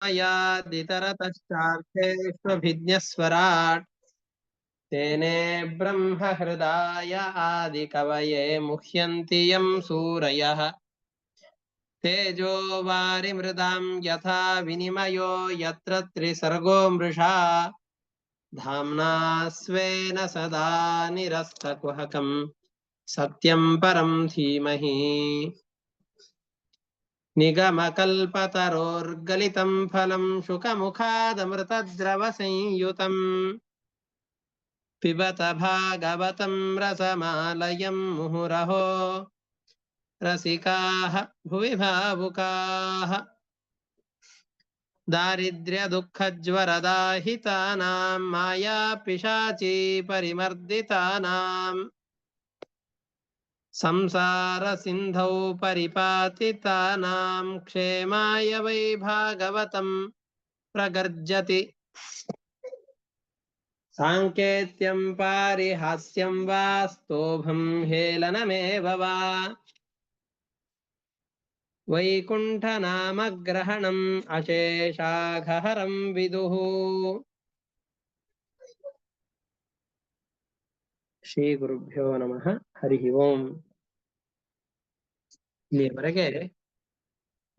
यादितरतश्चार्थेष्वभिज्ञस्वराट् तेने ब्रह्म हृदाय आदिकवये मुह्यन्ति यं सूरयः तेजो वारिमृदां यथा विनिमयो यत्र त्रिसर्गो मृषा धाम्ना स्वेन सदा निरस्तकुहकं सत्यं परं धीमहि निगमकल्पतरोर्गलितं फलं शुकमुखादमृतद्रवसंयुतम् पिबत भागवतं रसमालयं मुहुरहो रसिकाः भुवि भावुकाः दारिद्र्यदुःखज्वरदाहितानां मायापिशाची परिमर्दितानां संसारसिन्धौ परिपातितानां क्षेमाय वै भागवतं प्रगर्जति साङ्केत्यं पारिहास्यं वा स्तोभं हेलनमेव वा वैकुण्ठनामग्रहणम् अशेषाघहरं विदुः ಶ್ರೀಗುರುಭ್ಯೋ ನಮಃ ಹರಿ ಓಂ. ಇಲ್ಲಿಯವರೆಗೆ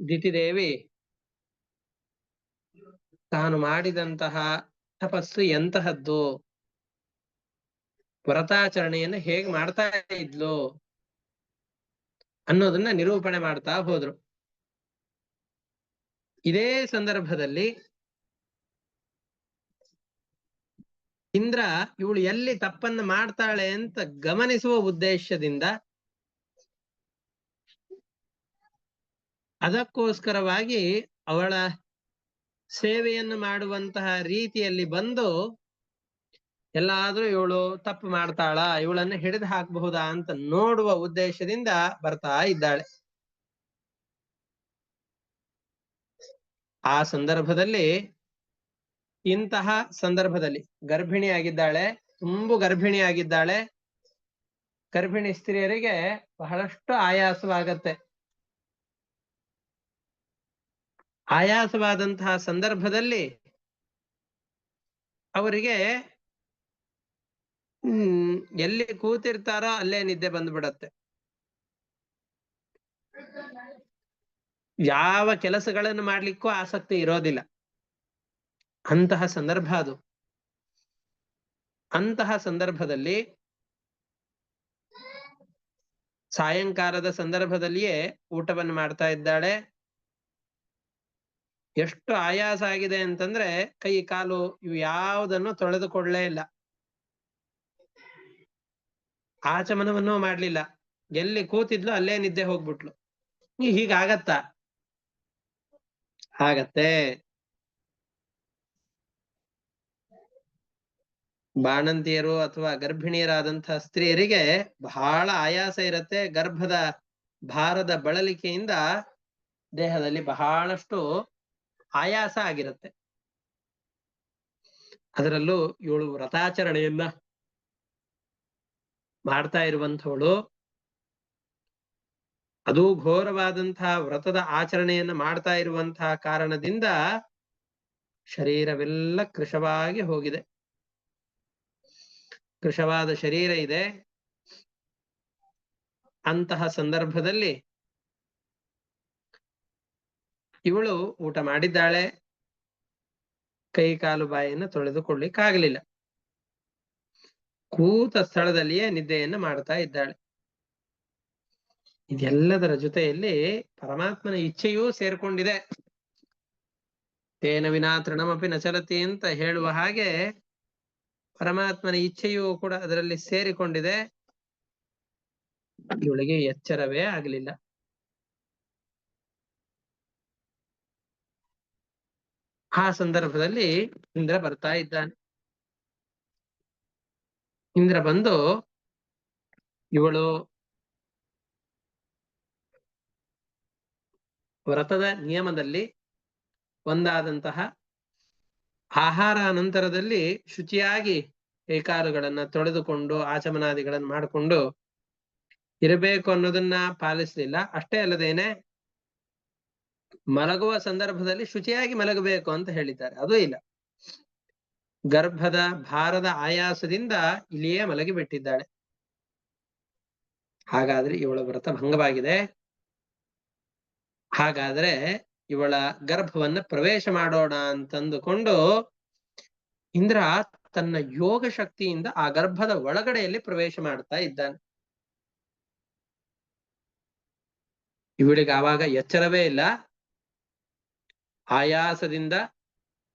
ದಿತಿದೇವಿ ತಾನು ಮಾಡಿದಂತಹ ತಪಸ್ಸು ಎಂತಹದ್ದು, ವ್ರತಾಚರಣೆಯನ್ನು ಹೇಗೆ ಮಾಡ್ತಾ ಇದ್ಲು ಅನ್ನೋದನ್ನ ನಿರೂಪಣೆ ಮಾಡ್ತಾ ಹೋದ್ರು. ಇದೇ ಸಂದರ್ಭದಲ್ಲಿ ಇಂದ್ರ ಇವಳು ಎಲ್ಲಿ ತಪ್ಪನ್ನು ಮಾಡ್ತಾಳೆ ಅಂತ ಗಮನಿಸುವ ಉದ್ದೇಶದಿಂದ ಅದಕ್ಕೋಸ್ಕರವಾಗಿ ಅವಳ ಸೇವೆಯನ್ನು ಮಾಡುವಂತಹ ರೀತಿಯಲ್ಲಿ ಬಂದು ಎಲ್ಲಾದ್ರೂ ಇವಳು ತಪ್ಪು ಮಾಡ್ತಾಳ, ಇವಳನ್ನು ಹಿಡಿದು ಹಾಕಬಹುದಾ ಅಂತ ನೋಡುವ ಉದ್ದೇಶದಿಂದ ಬರ್ತಾ ಇದ್ದಾಳೆ. ಆ ಸಂದರ್ಭದಲ್ಲಿ ಇಂತಹ ಸಂದರ್ಭದಲ್ಲಿ ಗರ್ಭಿಣಿಯಾಗಿದ್ದಾಳೆ, ತುಂಬು ಗರ್ಭಿಣಿಯಾಗಿದ್ದಾಳೆ. ಗರ್ಭಿಣಿ ಸ್ತ್ರೀಯರಿಗೆ ಬಹಳಷ್ಟು ಆಯಾಸವಾಗತ್ತೆ. ಆಯಾಸವಾದಂತಹ ಸಂದರ್ಭದಲ್ಲಿ ಅವರಿಗೆ ಎಲ್ಲಿ ಕೂತಿರ್ತಾರೋ ಅಲ್ಲೇ ನಿದ್ದೆ ಬಂದ್ಬಿಡತ್ತೆ. ಯಾವ ಕೆಲಸಗಳನ್ನು ಮಾಡ್ಲಿಕ್ಕೂ ಆಸಕ್ತಿ ಇರೋದಿಲ್ಲ. ಅಂತಹ ಸಂದರ್ಭ ಅದು. ಅಂತಹ ಸಂದರ್ಭದಲ್ಲಿ ಸಾಯಂಕಾಲದ ಸಂದರ್ಭದಲ್ಲಿಯೇ ಊಟವನ್ನು ಮಾಡ್ತಾ ಇದ್ದಾಳೆ. ಎಷ್ಟು ಆಯಾಸ ಆಗಿದೆ ಅಂತಂದ್ರೆ ಕೈ ಕಾಲು ಇವು ಯಾವುದನ್ನು ತೊಳೆದುಕೊಳ್ಳೇ ಇಲ್ಲ, ಆಚಮನವನ್ನೂ ಮಾಡ್ಲಿಲ್ಲ. ಎಲ್ಲಿ ಕೂತಿದ್ಲು ಅಲ್ಲೇ ನಿದ್ದೆ ಹೋಗ್ಬಿಟ್ಲು. ಹೀಗಾಗತ್ತಾ? ಆಗತ್ತೆ. ಬಾಣಂತಿಯರು ಅಥವಾ ಗರ್ಭಿಣಿಯರಾದಂತಹ ಸ್ತ್ರೀಯರಿಗೆ ಬಹಳ ಆಯಾಸ ಇರತ್ತೆ. ಗರ್ಭದ ಭಾರದ ಬಳಲಿಕೆಯಿಂದ ದೇಹದಲ್ಲಿ ಬಹಳಷ್ಟು ಆಯಾಸ ಆಗಿರುತ್ತೆ. ಅದರಲ್ಲೂ ಇವಳು ವ್ರತಾಚರಣೆಯನ್ನ ಮಾಡ್ತಾ ಇರುವಂಥವಳು, ಅದು ಘೋರವಾದಂತಹ ವ್ರತದ ಆಚರಣೆಯನ್ನ ಮಾಡ್ತಾ ಇರುವಂತಹ ಕಾರಣದಿಂದ ಶರೀರವೆಲ್ಲ ಕೃಶವಾಗಿ ಹೋಗಿದೆ. ಕೃಶವಾದ ಶರೀರ ಇದೆ. ಅಂತಹ ಸಂದರ್ಭದಲ್ಲಿ ಇವಳು ಊಟ ಮಾಡಿದ್ದಾಳೆ, ಕೈ ಕಾಲು ಬಾಯಿಯನ್ನು ತೊಳೆದುಕೊಳ್ಳಿಕ್ಕಾಗಲಿಲ್ಲ. ಕೂತ ಸ್ಥಳದಲ್ಲಿಯೇ ನಿದ್ದೆಯನ್ನು ಮಾಡ್ತಾ ಇದ್ದಾಳೆ. ಇದೆಲ್ಲದರ ಜೊತೆಯಲ್ಲಿ ಪರಮಾತ್ಮನ ಇಚ್ಛೆಯೂ ಸೇರ್ಕೊಂಡಿದೆ. ತೇನ ವಿನಾ ತೃಣಮಪಿ ನಚಲತಿ ಅಂತ ಹೇಳುವ ಹಾಗೆ ಪರಮಾತ್ಮನ ಇಚ್ಛೆಯೂ ಕೂಡ ಅದರಲ್ಲಿ ಸೇರಿಕೊಂಡಿದೆ. ಇವಳಿಗೆ ಎಚ್ಚರವೇ ಆಗಲಿಲ್ಲ. ಆ ಸಂದರ್ಭದಲ್ಲಿ ಇಂದ್ರ ಬರ್ತಾ ಇದ್ದಾನೆ. ಇಂದ್ರ ಬಂದು ಇವಳು ವ್ರತದ ನಿಯಮದಲ್ಲಿ ಒಂದಾದಂತಹ ಆಹಾರ ನಂತರದಲ್ಲಿ ಶುಚಿಯಾಗಿ ಕೈಕಾಲುಗಳನ್ನ ತೊಳೆದುಕೊಂಡು ಆಚಮನಾದಿಗಳನ್ನು ಮಾಡಿಕೊಂಡು ಇರಬೇಕು ಅನ್ನೋದನ್ನ ಪಾಲಿಸಲಿಲ್ಲ. ಅಷ್ಟೇ ಅಲ್ಲದೇನೆ ಮಲಗುವ ಸಂದರ್ಭದಲ್ಲಿ ಶುಚಿಯಾಗಿ ಮಲಗಬೇಕು ಅಂತ ಹೇಳಿದ್ದಾರೆ. ಅದೂ ಇಲ್ಲ, ಗರ್ಭದ ಭಾರದ ಆಯಾಸದಿಂದ ಇಲ್ಲಿಯೇ ಮಲಗಿ ಬಿಟ್ಟಿದ್ದಾಳೆ. ಹಾಗಾದ್ರೆ ಇವಳ ವ್ರತ ಭಂಗವಾಗಿದೆ. ಹಾಗಾದ್ರೆ ಇವಳ ಗರ್ಭವನ್ನ ಪ್ರವೇಶ ಮಾಡೋಣ ಅಂತಂದುಕೊಂಡು ಇಂದ್ರ ತನ್ನ ಯೋಗ ಶಕ್ತಿಯಿಂದ ಆ ಗರ್ಭದ ಒಳಗಡೆಯಲ್ಲಿ ಪ್ರವೇಶ ಮಾಡ್ತಾ ಇದ್ದಾನೆ. ಇವಳಿಗೆ ಆವಾಗ ಎಚ್ಚರವೇ ಇಲ್ಲ, ಆಯಾಸದಿಂದ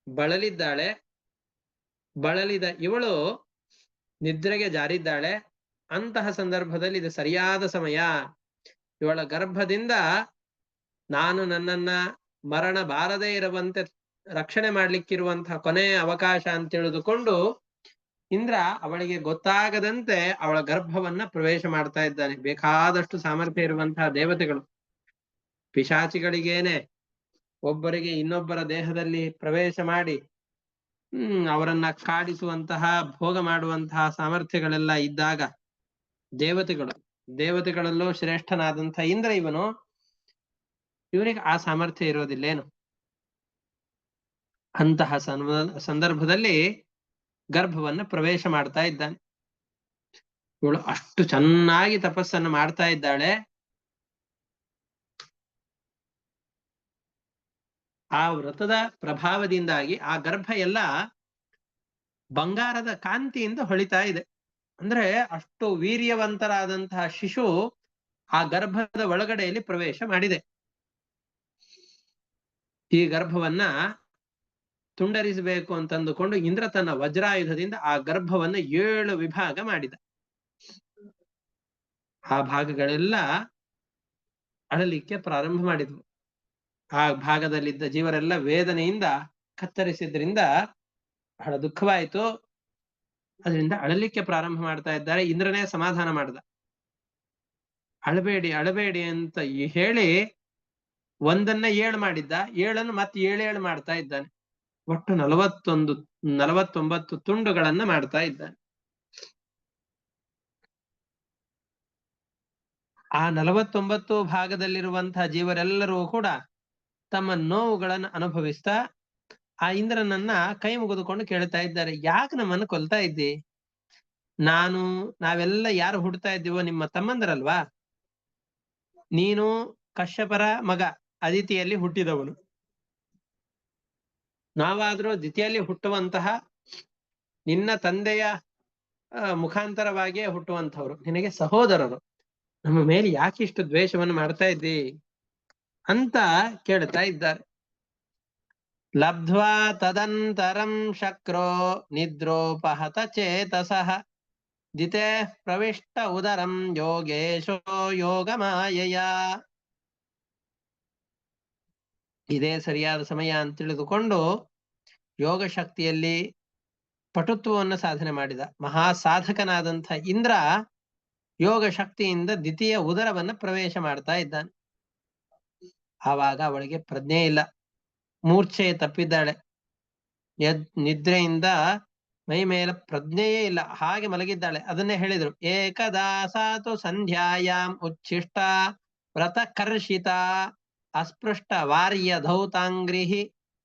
ಬಳಲಿದ್ದಾಳೆ. ಬಳಲಿದ ಇವಳು ನಿದ್ರೆಗೆ ಜಾರಿದ್ದಾಳೆ. ಅಂತಹ ಸಂದರ್ಭದಲ್ಲಿ ಇದು ಸರಿಯಾದ ಸಮಯ. ಇವಳ ಗರ್ಭದಿಂದ ನಾನು ನನ್ನನ್ನ ಮರಣ ಬಾರದೇ ಇರುವಂತೆ ರಕ್ಷಣೆ ಮಾಡ್ಲಿಕ್ಕಿರುವಂತಹ ಕೊನೆಯ ಅವಕಾಶ ಅಂತ ತಿಳಿದುಕೊಂಡು ಇಂದ್ರ ಅವಳಿಗೆ ಗೊತ್ತಾಗದಂತೆ ಅವಳ ಗರ್ಭವನ್ನ ಪ್ರವೇಶ ಮಾಡ್ತಾ ಇದ್ದಾನೆ. ಬೇಕಾದಷ್ಟು ಸಾಮರ್ಥ್ಯ ಇರುವಂತಹ ದೇವತೆಗಳು, ಪಿಶಾಚಿಗಳಿಗೇನೆ ಒಬ್ಬರಿಗೆ ಇನ್ನೊಬ್ಬರ ದೇಹದಲ್ಲಿ ಪ್ರವೇಶ ಮಾಡಿ ಅವರನ್ನ ಕಾಡಿಸುವಂತಹ ಭೋಗ ಮಾಡುವಂತಹ ಸಾಮರ್ಥ್ಯಗಳೆಲ್ಲ ಇದ್ದಾಗ ದೇವತೆಗಳಲ್ಲೂ ಶ್ರೇಷ್ಠನಾದಂಥ ಇಂದ್ರ ಇವನಿಗೆ ಆ ಸಾಮರ್ಥ್ಯ ಇರೋದಿಲ್ಲೇನು? ಅಂತಹ ಸಂದರ್ಭದಲ್ಲಿ ಗರ್ಭವನ್ನ ಪ್ರವೇಶ ಮಾಡ್ತಾ ಇದ್ದಾನೆ. ಇವಳು ಅಷ್ಟು ಚೆನ್ನಾಗಿ ತಪಸ್ಸನ್ನು ಮಾಡ್ತಾ ಇದ್ದಾಳೆ. ಆ ವ್ರತದ ಪ್ರಭಾವದಿಂದಾಗಿ ಆ ಗರ್ಭ ಎಲ್ಲ ಬಂಗಾರದ ಕಾಂತಿಯಿಂದ ಹೊಳಿತಾ ಇದೆ. ಅಂದ್ರೆ ಅಷ್ಟು ವೀರ್ಯವಂತರಾದಂತಹ ಶಿಶು ಆ ಗರ್ಭದ ಒಳಗಡೆಯಲ್ಲಿ ಪ್ರವೇಶ ಮಾಡಿದೆ. ಈ ಗರ್ಭವನ್ನ ತುಂಡರಿಸಬೇಕು ಅಂತಂದುಕೊಂಡು ಇಂದ್ರ ತನ್ನ ವಜ್ರಾಯುಧದಿಂದ ಆ ಗರ್ಭವನ್ನ 7 ವಿಭಾಗ ಮಾಡಿದ. ಆ ಭಾಗಗಳೆಲ್ಲ ಅಳಲಿಕ್ಕೆ ಪ್ರಾರಂಭ ಮಾಡಿದ್ವು. ಆ ಭಾಗದಲ್ಲಿದ್ದ ಜೀವರೆಲ್ಲ ವೇದನೆಯಿಂದ ಕತ್ತರಿಸಿದ್ರಿಂದ ಬಹಳ ದುಃಖವಾಯಿತು. ಅದರಿಂದ ಅಳಲಿಕ್ಕೆ ಪ್ರಾರಂಭ ಮಾಡ್ತಾ ಇದ್ದಾರೆ. ಇಂದ್ರನೇ ಸಮಾಧಾನ ಮಾಡ್ದ. ಅಳಬೇಡಿ ಅಳಬೇಡಿ ಅಂತ ಹೇಳಿ ಒಂದನ್ನ 7 ಮಾಡಿದ್ದ, 7 ಮತ್ತೆ 7 ಮಾಡ್ತಾ ಇದ್ದಾನೆ. ಒಟ್ಟು 49 ತುಂಡುಗಳನ್ನ ಮಾಡ್ತಾ ಇದ್ದಾನೆ. ಆ 49 ಭಾಗದಲ್ಲಿರುವಂತಹ ಜೀವರೆಲ್ಲರೂ ಕೂಡ ತಮ್ಮ ನೋವುಗಳನ್ನು ಅನುಭವಿಸ್ತಾ ಆ ಇಂದ್ರನನ್ನ ಕೈ ಮುಗಿದುಕೊಂಡು ಕೇಳ್ತಾ ಇದ್ದಾರೆ, ಯಾಕೆ ನಮ್ಮನ್ನು ಕೊಲ್ತಾ ಇದ್ದಿ? ನಾವೆಲ್ಲ ಯಾರು ಹುಡ್ತಾ ಇದ್ದೀವೋ ನಿಮ್ಮ ತಮ್ಮಂದರಲ್ವಾ? ನೀನು ಕಶ್ಯಪರ ಮಗ, ಅದಿತಿಯಲ್ಲಿ ಹುಟ್ಟಿದವನು. ನಾವಾದ್ರೂ ದ್ವಿತೀಯಲ್ಲಿ ಹುಟ್ಟುವಂತಹ ನಿನ್ನ ತಂದೆಯ ಮುಖಾಂತರವಾಗಿಯೇ ಹುಟ್ಟುವಂಥವ್ರು, ನಿನಗೆ ಸಹೋದರರು. ನಮ್ಮ ಮೇಲೆ ಯಾಕೆ ಇಷ್ಟು ದ್ವೇಷವನ್ನು ಮಾಡ್ತಾ ಇದ್ದಿ ಅಂತ ಕೇಳ್ತಾ ಇದ್ದಾರೆ. ಲಬ್ಧ್ವಾ ತದಂತರಂ ಶಕ್ರೋ ನಿದ್ರೋಪಹತ ಚೇತಸಃ ದಿತೆ ಪ್ರವಿಷ್ಟ ಉದರಂ ಯೋಗೇಶೋ ಯೋಗಮಾಯಯ. ಇದೇ ಸರಿಯಾದ ಸಮಯ ಅಂತ ತಿಳಿದುಕೊಂಡು ಯೋಗ ಶಕ್ತಿಯಲ್ಲಿ ಪಟುತ್ವವನ್ನು ಸಾಧನೆ ಮಾಡಿದ ಮಹಾಸಾಧಕನಾದಂಥ ಇಂದ್ರ ಯೋಗ ಶಕ್ತಿಯಿಂದ ದ್ವಿತೀಯ ಉದರವನ್ನ ಪ್ರವೇಶ ಮಾಡ್ತಾ ಇದ್ದಾನೆ. ಆವಾಗ ಅವಳಿಗೆ ಪ್ರಜ್ಞೆ ಇಲ್ಲ, ಮೂರ್ಛೆ ತಪ್ಪಿದ್ದಾಳೆ. ನಿದ್ರೆಯಿಂದ ಮೈ ಮೇಲೆ ಪ್ರಜ್ಞೆಯೇ ಇಲ್ಲ, ಹಾಗೆ ಮಲಗಿದ್ದಾಳೆ. ಅದನ್ನೇ ಹೇಳಿದ್ರು, ಏಕದಾಸಾತು ಸಂಧ್ಯಾಯಾಮ್ ಉಚ್ಛಿಷ್ಟ ವ್ರತ ಕರ್ಷಿತ ಅಸ್ಪೃಷ್ಟ ವಾರ್ಯ ಧೌತಾಂಗ್ರಿಹಿ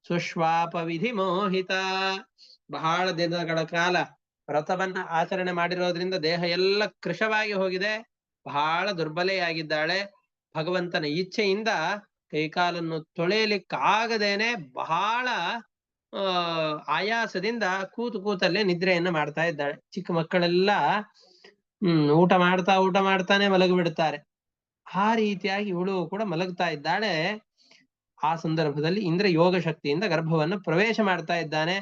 ಸುಶ್ವಾಪ ವಿಧಿ ಮೋಹಿತ. ಬಹಳ ದಿನಗಳ ಕಾಲ ವ್ರತವನ್ನ ಆಚರಣೆ ಮಾಡಿರೋದ್ರಿಂದ ದೇಹ ಎಲ್ಲ ಕೃಶವಾಗಿ ಹೋಗಿದೆ, ಬಹಳ ದುರ್ಬಲೆಯಾಗಿದ್ದಾಳೆ. ಭಗವಂತನ ಇಚ್ಛೆಯಿಂದ ಕೈಕಾಲನ್ನು ತೊಳೆಯಲಿಕ್ಕಾಗದೇನೆ ಬಹಳ ಆಯಾಸದಿಂದ ಕೂತಲ್ಲೇ ನಿದ್ರೆಯನ್ನ ಮಾಡ್ತಾ ಇದ್ದಾಳೆ. ಚಿಕ್ಕ ಮಕ್ಕಳೆಲ್ಲ ಊಟ ಮಾಡ್ತಾನೆ ಮಲಗಿಬಿಡ್ತಾರೆ. ಆ ರೀತಿಯಾಗಿ ಇವಳು ಕೂಡ ಮಲಗ್ತಾ ಇದ್ದಾಳೆ. ಆ ಸಂದರ್ಭದಲ್ಲಿ ಇಂದ್ರ ಯೋಗ ಶಕ್ತಿಯಿಂದ ಗರ್ಭವನ್ನು ಪ್ರವೇಶ ಮಾಡ್ತಾ ಇದ್ದಾನೆ.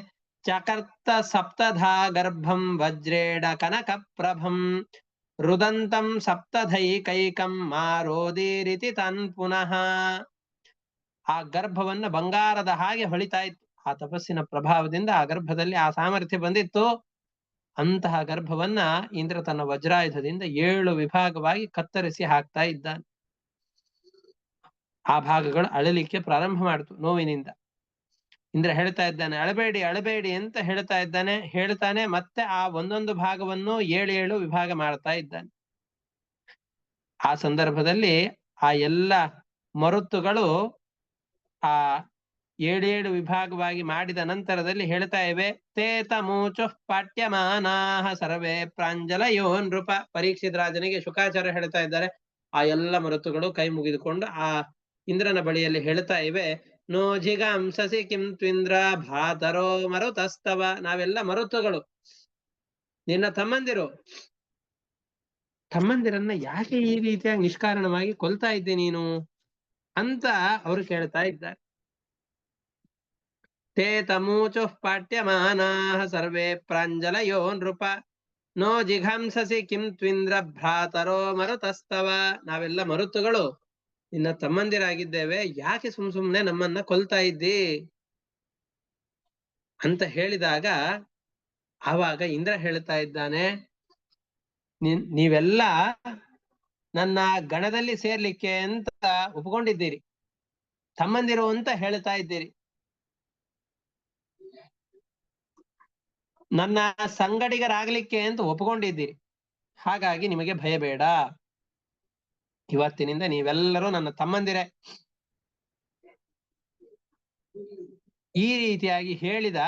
ಚಕರ್ತ ಸಪ್ತಧಾ ಗರ್ಭಂ ವಜ್ರೇಡ ಕನಕ ಪ್ರಭಂ ರುದಂತಂ ಸಪ್ತಧೈಕೈಕಂ ಮಾರೋದೀರಿತಿ ತನ್ ಪುನಃ. ಆ ಗರ್ಭವನ್ನ ಬಂಗಾರದ ಹಾಗೆ ಹೊಳಿತಾ ಇತ್ತು. ಆ ತಪಸ್ಸಿನ ಪ್ರಭಾವದಿಂದ ಆ ಗರ್ಭದಲ್ಲಿ ಆ ಸಾಮರ್ಥ್ಯ ಬಂದಿತ್ತು. ಅಂತಹ ಗರ್ಭವನ್ನ ಇಂದ್ರ ತನ್ನ ವಜ್ರಾಯುಧದಿಂದ 7 ವಿಭಾಗವಾಗಿ ಕತ್ತರಿಸಿ ಹಾಕ್ತಾ ಇದ್ದಾನೆ. ಆ ಭಾಗಗಳು ಅಳಲಿಕ್ಕೆ ಪ್ರಾರಂಭ ಮಾಡಿತು ನೋವಿನಿಂದ. ಇಂದ್ರ ಹೇಳ್ತಾ ಇದ್ದಾನೆ, ಅಳಬೇಡಿ ಅಳಬೇಡಿ ಅಂತ ಹೇಳ್ತಾನೆ. ಮತ್ತೆ ಆ ಒಂದೊಂದು ಭಾಗವನ್ನು 7 ವಿಭಾಗ ಮಾಡ್ತಾ ಇದ್ದಾನೆ. ಆ ಸಂದರ್ಭದಲ್ಲಿ ಆ ಎಲ್ಲ ಮರುತ್ತುಗಳು ಆ ಏಳೇಳು ವಿಭಾಗವಾಗಿ ಮಾಡಿದ ನಂತರದಲ್ಲಿ ಹೇಳ್ತಾ ಇವೆ, ತೇತ ಮೂಚು ಪಾಟ್ಯಮಾನಾಹ ಸರ್ವೇ ಪ್ರಾಂಜಲಯೋ ನೃಪ. ಪರೀಕ್ಷಿತ್ ರಾಜನಿಗೆ ಶುಕಾಚಾರ್ಯ ಹೇಳ್ತಾ ಇದ್ದಾರೆ, ಆ ಎಲ್ಲ ಮರುತುಗಳು ಕೈ ಮುಗಿದುಕೊಂಡು ಆ ಇಂದ್ರನ ಬಳಿಯಲ್ಲಿ ಹೇಳ್ತಾ ಇವೆ, ನೋ ಜಿಗಾಂಸಸಿ ಕಿಂ ತ್ವಿಂದ್ರ ಭಾತರೋ ಮರುತಸ್ತವ. ನಾವೆಲ್ಲ ಮರುತುಗಳು, ನಿನ್ನ ತಮ್ಮಂದಿರನ್ನ ಯಾಕೆ ಈ ರೀತಿಯಾಗಿ ನಿಷ್ಕಾರಣವಾಗಿ ಕೊಲ್ತಾ ಇದ್ದೆ ನೀನು ಅಂತ ಅವರು ಕೇಳ್ತಾ ಇದ್ದಾರೆ. ತೇ ತಮೂಚುಃ ಪಾಟ್ಯಮಾನಾಃ ಸರ್ವೇ ಪ್ರಾಂಜಲಯೋ ನೃಪ ನೋ ಜಿಘಾಂಸಸಿ ಕಿಂ ತ್ವಿಂದ್ರ ಭ್ರಾತರೋ ಮರುತಸ್ತವ. ನಾವೆಲ್ಲ ಮರುತುಗಳು, ನಿನ್ನ ತಮ್ಮಂದಿರಾಗಿದ್ದೇವೆ, ಯಾಕೆ ಸುಮ್ನೆ ನಮ್ಮನ್ನ ಕೊಲ್ತಾ ಇದ್ದಿ ಅಂತ ಹೇಳಿದಾಗ ಆವಾಗ ಇಂದ್ರ ಹೇಳ್ತಾ ಇದ್ದಾನೆ, ನೀವೆಲ್ಲ ನನ್ನ ಗಣದಲ್ಲಿ ಸೇರ್ಲಿಕ್ಕೆ ಅಂತ ಒಪ್ಕೊಂಡಿದ್ದೀರಿ, ತಮ್ಮಂದಿರು ಅಂತ ಹೇಳ್ತಾ ಇದ್ದೀರಿ, ನನ್ನ ಸಂಗಡಿಗರಾಗ್ಲಿಕ್ಕೆ ಅಂತ ಒಪ್ಕೊಂಡಿದ್ದೀರಿ, ಹಾಗಾಗಿ ನಿಮಗೆ ಭಯ ಬೇಡ, ಇವತ್ತಿನಿಂದ ನೀವೆಲ್ಲರೂ ನನ್ನ ತಮ್ಮಂದಿರೇ. ಈ ರೀತಿಯಾಗಿ ಹೇಳಿದ